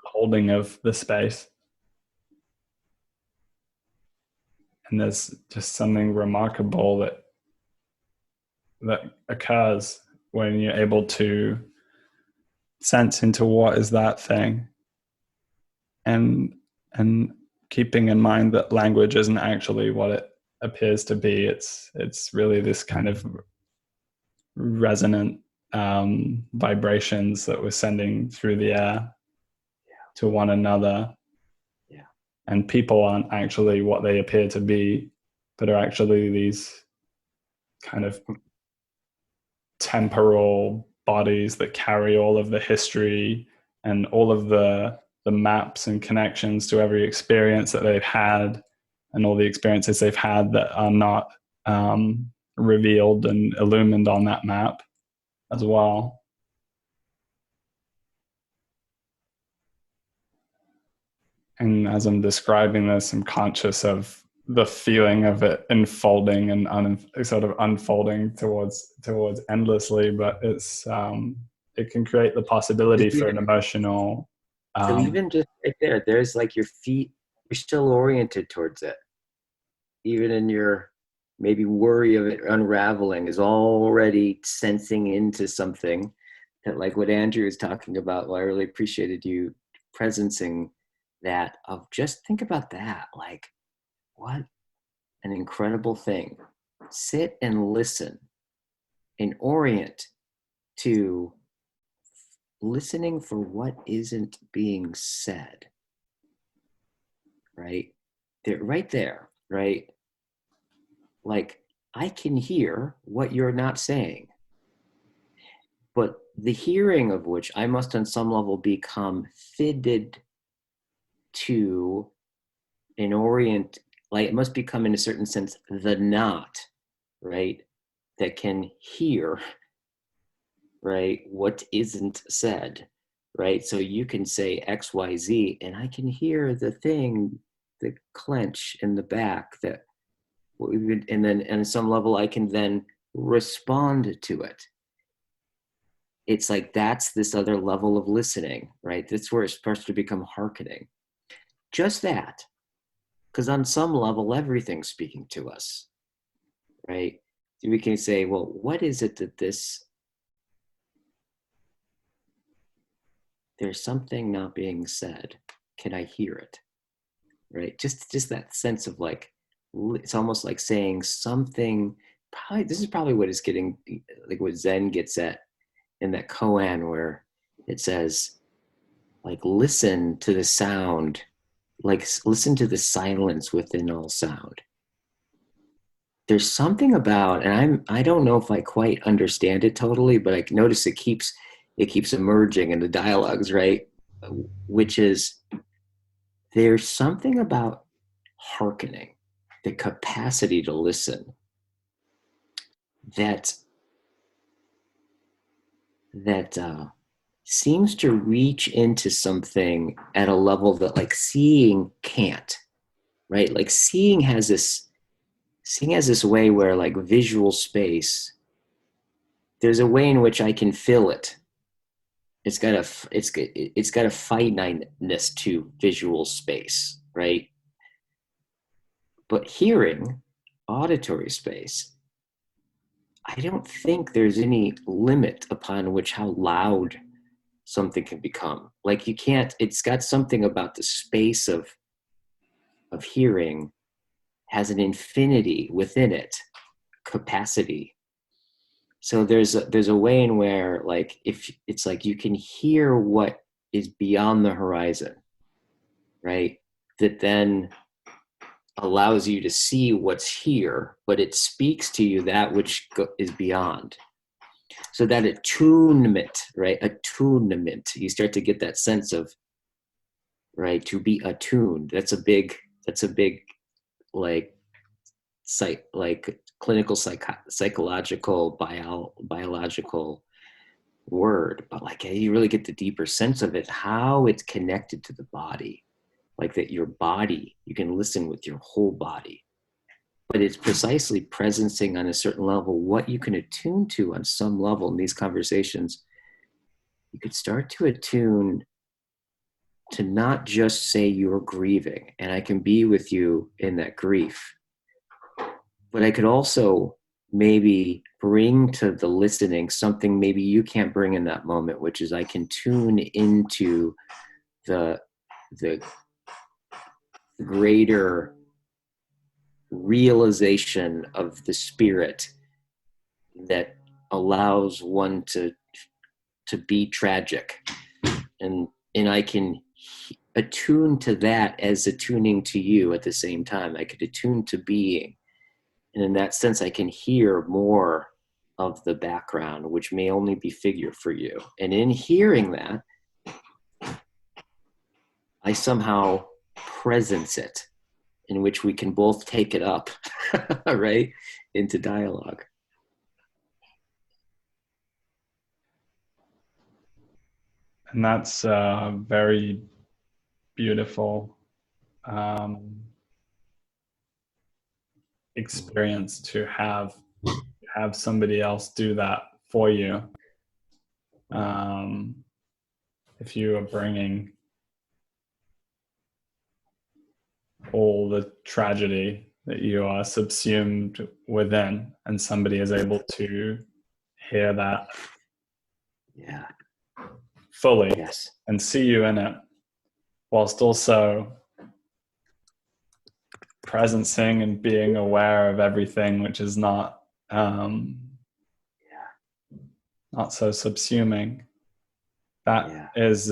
holding of the space. And there's just something remarkable that occurs when you're able to sense into what is that thing, and keeping in mind that language isn't actually what it appears to be. It's really this kind of resonant vibrations that we're sending through the air to one another. And people aren't actually what they appear to be, but are actually these kind of temporal bodies that carry all of the history and all of the maps and connections to every experience that they've had, and all the experiences they've had that are not revealed and illumined on that map as well. And as I'm describing this, I'm conscious of the feeling of it unfolding and sort of unfolding towards endlessly, but it's it can create the possibility for an emotional. So even just right there, there's like your feet, you're still oriented towards it. Even in your maybe worry of it unraveling is already sensing into something that, like what Andrew is talking about. Well, I really appreciated you presencing that, of just think about that. Like, what an incredible thing. Sit and listen and orient to listening for what isn't being said. Right? They're right there, right? Like, I can hear what you're not saying, but the hearing of which I must on some level become fitted to and orient, like it must become in a certain sense the not, right, that can hear, right, what isn't said, right? So you can say XYZ and I can hear the thing, the clench in the back, that, and then on some level I can then respond to it. It's like, that's this other level of listening, right? That's where it starts to become hearkening. Just that. Because on some level, everything's speaking to us, right? We can say, well, what is it that there's something not being said. Can I hear it? Right? Just that sense of like, it's almost like saying something. Probably, this is probably what it's getting, like what Zen gets at in that koan, where it says, like, listen to the sound, like listen to the silence within all sound. There's something about, and I don't know if I quite understand it totally, but I notice it keeps emerging in the dialogues, right? Which is, there's something about hearkening, the capacity to listen, that seems to reach into something at a level that, like, seeing can't, right? Like seeing has this way where, like, visual space, there's a way in which I can feel it. It's got a finiteness to visual space, right? But hearing, auditory space, I don't think there's any limit upon which how loud something can become. Like, you can't, it's got something about the space of hearing has an infinity within it, capacity. So there's a way in where, like, if it's like you can hear what is beyond the horizon, right? That then allows you to see what's here, but it speaks to you that which is beyond. So that attunement, right? Attunement, you start to get that sense of, right, to be attuned. That's a big, like, like clinical psychological biological word, but like you really get the deeper sense of it, how it's connected to the body, like that your body, you can listen with your whole body, but it's precisely presencing on a certain level what you can attune to on some level in these conversations. You could start to attune to not just say you're grieving and I can be with you in that grief, but I could also maybe bring to the listening something maybe you can't bring in that moment, which is I can tune into the greater realization of the spirit that allows one to be tragic, and I can attune to that as attuning to you at the same time. I could attune to being, and in that sense I can hear more of the background, which may only be figure for you, and in hearing that I somehow presence it, in which we can both take it up right into dialogue. And that's very beautiful experience to have somebody else do that for you. If you are bringing all the tragedy that you are subsumed within, and somebody is able to hear that fully, yes, and see you in it, whilst also presencing and being aware of everything which is not not so subsuming. That is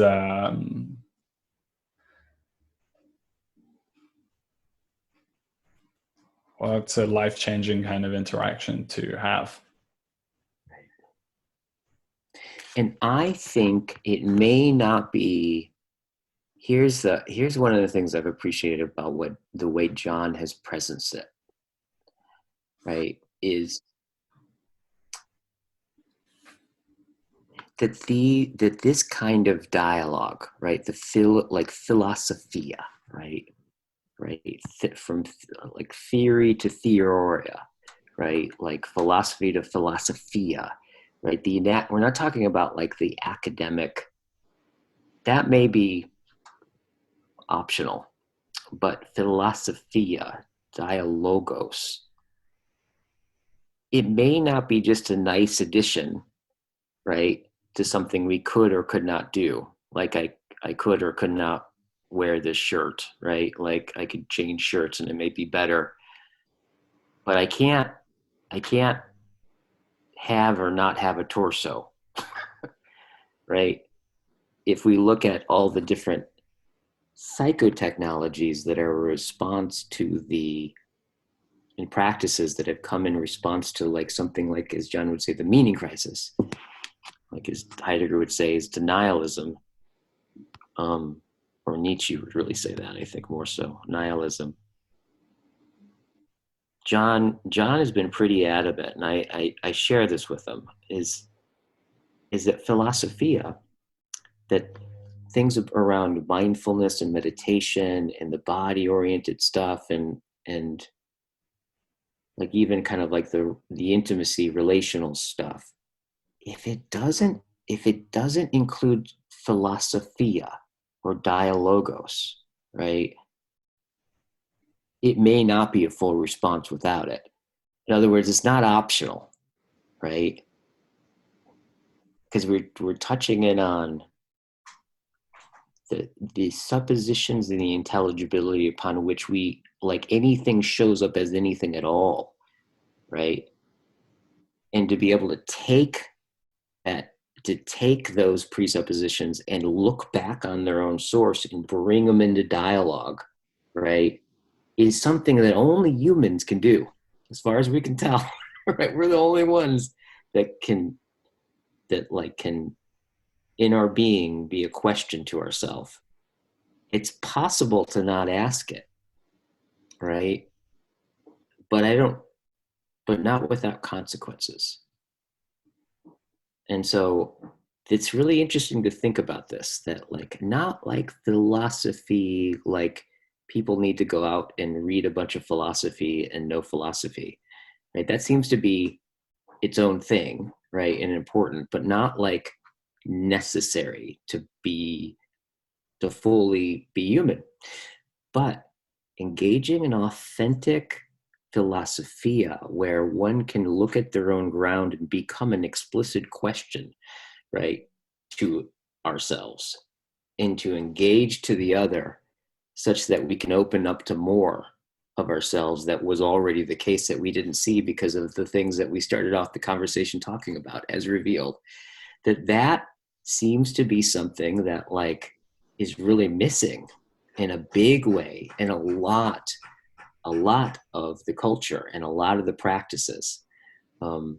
well, it's a life-changing kind of interaction to have. And I think it may not be. Here's one of the things I've appreciated about the way John has presenced it, right, is that this kind of dialogue, right, like philosophia, right, from like theory to theoria, right, like philosophy to philosophia, right, we're not talking about like the academic, that may be optional, but philosophia, dialogos, it may not be just a nice addition, right, to something we could or could not do. Like I could or could not wear this shirt, right? Like I could change shirts and it may be better, but I can't have or not have a torso, right? If we look at all the different psychotechnologies that are a response to and practices that have come in response to like something like, as John would say, the meaning crisis, like as Heidegger would say, is denialism, or Nietzsche would really say that, I think more so, nihilism. John has been pretty adamant, and I share this with him, is that philosophia, that things around mindfulness and meditation and the body oriented stuff, and like even kind of like the intimacy relational stuff, if it doesn't include philosophia or dialogos, right, it may not be a full response without it. In other words, it's not optional, right? Because we're touching in on the suppositions and the intelligibility upon which we, like, anything shows up as anything at all, right? And to be able to take those presuppositions and look back on their own source and bring them into dialogue, right, is something that only humans can do, as far as we can tell. Right, we're the only ones that can in our being be a question to ourselves. It's possible to not ask it, right? but not without consequences. And so it's really interesting to think about this, that like, not like philosophy, like people need to go out and read a bunch of philosophy and know philosophy, right? That seems to be its own thing, right? And important, but not like necessary to fully be human. But engaging in authentic philosophia where one can look at their own ground and become an explicit question, right, to ourselves, and to engage to the other such that we can open up to more of ourselves that was already the case that we didn't see because of the things that we started off the conversation talking about as revealed. That seems to be something that like is really missing in a big way in a lot of the culture and a lot of the practices that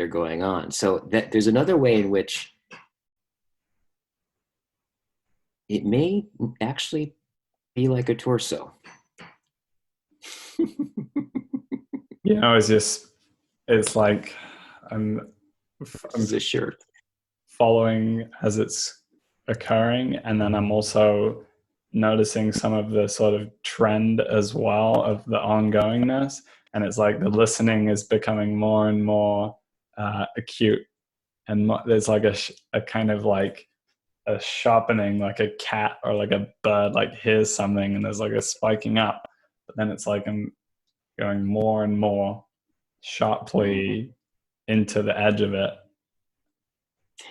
are going on. So that there's another way in which it may actually be like a torso. It's like I'm This is a shirt. following as it's occurring, and then I'm also noticing some of the sort of trend as well of the ongoingness, and it's like the listening is becoming more and more acute, and there's like a kind of like a sharpening, like a cat or like a bird like hears something and there's like a spiking up, but then it's like I'm going more and more sharply into the edge of it.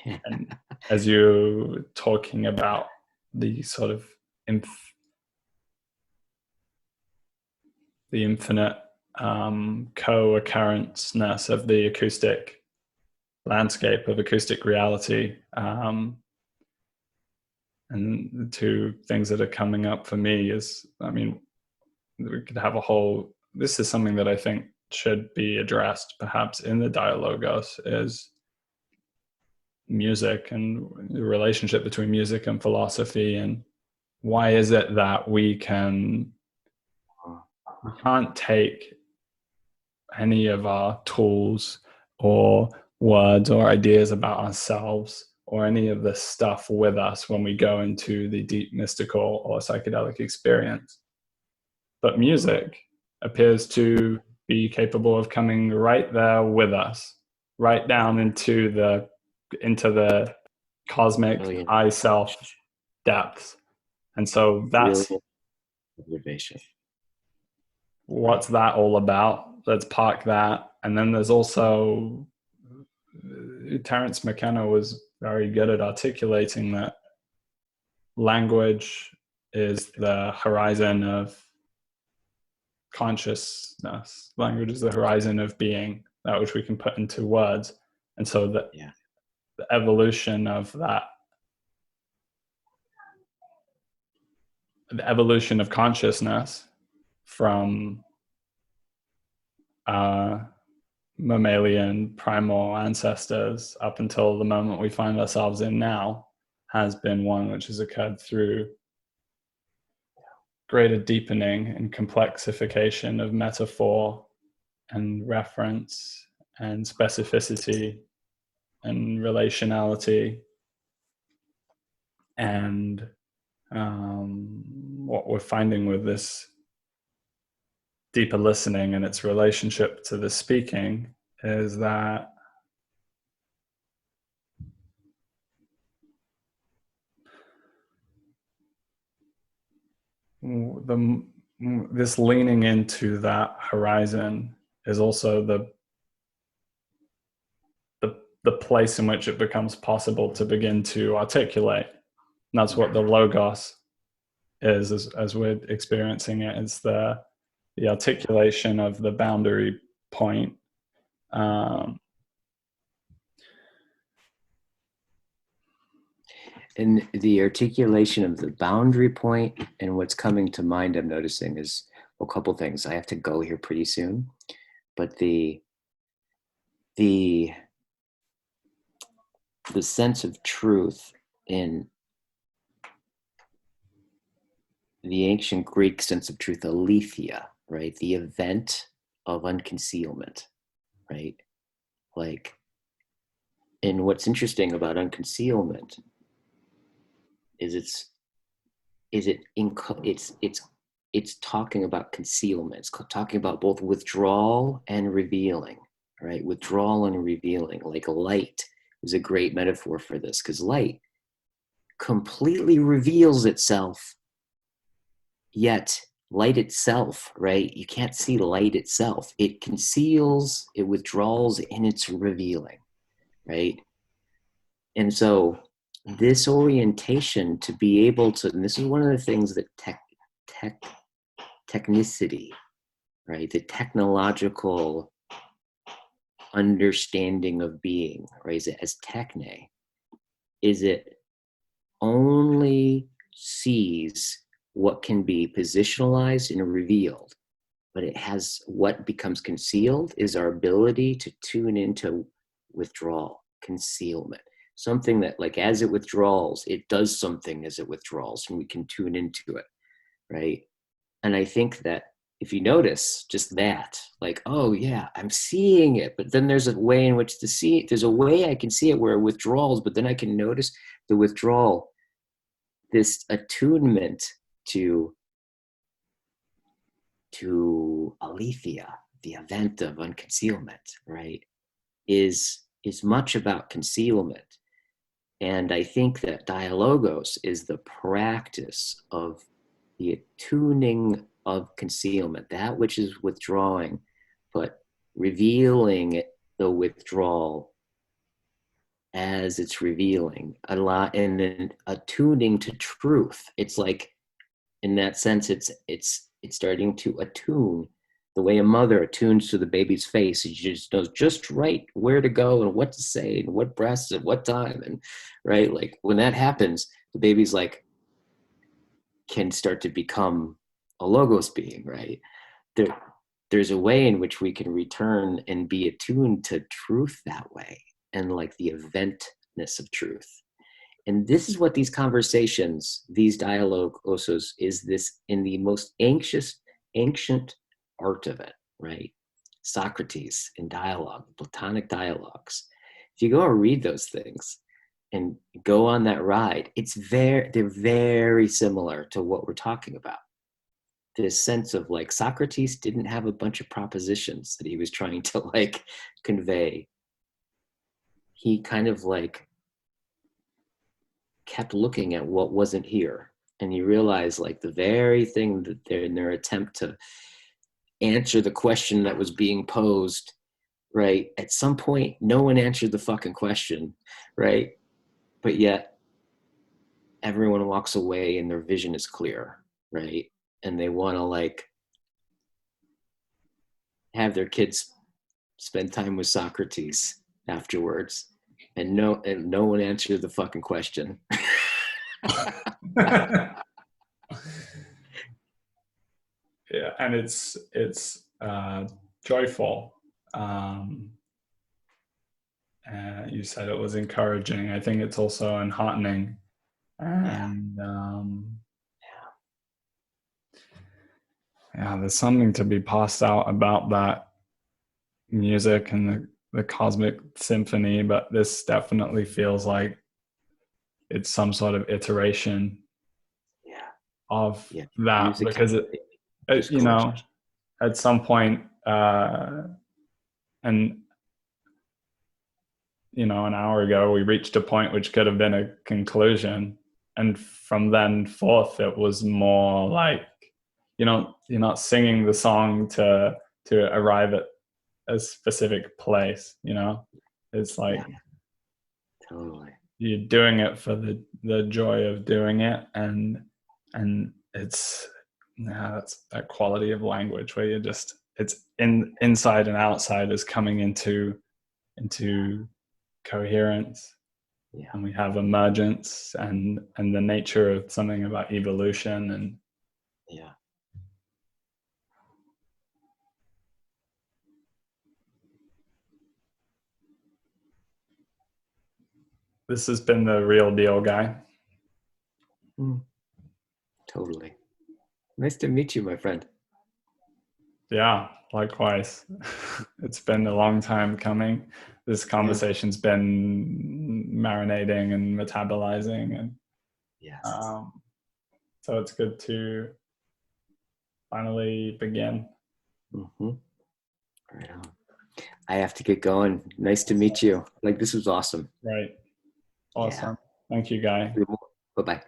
And as you're talking about the sort of the infinite co-occurrenceness of the acoustic landscape of acoustic reality, and the two things that are coming up for me is, I mean, we could have a whole, this is something that I think should be addressed perhaps in the dialogos, is music and the relationship between music and philosophy, and why is it that we can't take any of our tools or words or ideas about ourselves or any of this stuff with us when we go into the deep mystical or psychedelic experience. But music appears to be capable of coming right there with us, right down into the cosmic I self depths. And so that's observation. What's that all about? Let's park that. And then there's also Terence McKenna was very good at articulating that language is the horizon of consciousness. Language is the horizon of being, that which we can put into words. And so the evolution of that, the evolution of consciousness from mammalian primal ancestors up until the moment we find ourselves in now has been one which has occurred through greater deepening and complexification of metaphor and reference and specificity and relationality. And what we're finding with this deeper listening and its relationship to the speaking is that this leaning into that horizon is also the place in which it becomes possible to begin to articulate. And that's what the logos is, as we're experiencing it. It's the articulation of the boundary point. And the articulation of the boundary point, and what's coming to mind, I'm noticing, is a couple things. I have to go here pretty soon, but the sense of truth in the ancient Greek sense of truth, aletheia, right? The event of unconcealment, right? Like, and what's interesting about unconcealment is it's talking about concealment. It's talking about both withdrawal and revealing, right? Withdrawal and revealing. Like light is a great metaphor for this, because light completely reveals itself, yet light itself, right? You can't see light itself. It conceals, it withdraws, and it's revealing, right? And so this orientation to be able to, and this is one of the things that technicity, right? The technological understanding of being, right? As techne, is it only sees what can be positionalized and revealed, but it has what becomes concealed is our ability to tune into withdrawal, concealment. Something that, like, as it withdraws, it does something as it withdraws, and we can tune into it, right? And I think that if you notice just that, like, oh yeah, I'm seeing it, but then there's a way in which to see it. There's a way I can see it where it withdraws, but then I can notice the withdrawal, this attunement to aletheia, the event of unconcealment, right, is much about concealment. And I think that dialogos is the practice of the attuning of concealment, that which is withdrawing, but revealing the withdrawal as it's revealing a lot, and then attuning to truth. It's like, in that sense, it's starting to attune the way a mother attunes to the baby's face. She just knows just right where to go and what to say and what breaths at what time, and right, like when that happens, the baby's like can start to become a logos being, right? There's a way in which we can return and be attuned to truth that way, and like the eventness of truth. And this is what these conversations, these dialogue osos, is this in the most ancient art of it, right? Socrates in dialogue, Platonic dialogues. If you go and read those things and go on that ride, they're very similar to what we're talking about. This sense of like Socrates didn't have a bunch of propositions that he was trying to like convey. He kind of like kept looking at what wasn't here, and he realized like the very thing that they're in their attempt to answer the question that was being posed, right, at some point no one answered the fucking question, right, but yet everyone walks away and their vision is clear, right, and they want to like have their kids spend time with Socrates afterwards, and no one answered the fucking question. Yeah, and it's joyful. You said it was encouraging. I think it's also enheartening, and yeah, there's something to be passed out about that music and the cosmic symphony. But this definitely feels like it's some sort of iteration of that, music, because you know, at some point, and you know, an hour ago we reached a point which could have been a conclusion, and from then forth it was more like, you know, you're not singing the song to arrive at a specific place, you know. It's like totally, you're doing it for the joy of doing it, and it's that's that quality of language where you're just, it's inside and outside is coming into coherence. And we have emergence and the nature of something about evolution, and this has been the real deal, Guy. Totally. Nice to meet you, my friend. Yeah, likewise. It's been a long time coming. This conversation's been marinating and metabolizing, and Yes. So it's good to finally begin. Mm-hmm. Right on. I have to get going. Nice to meet you. Like, this was awesome. Right. Awesome. Yeah. Thank you, Guy. Bye-bye.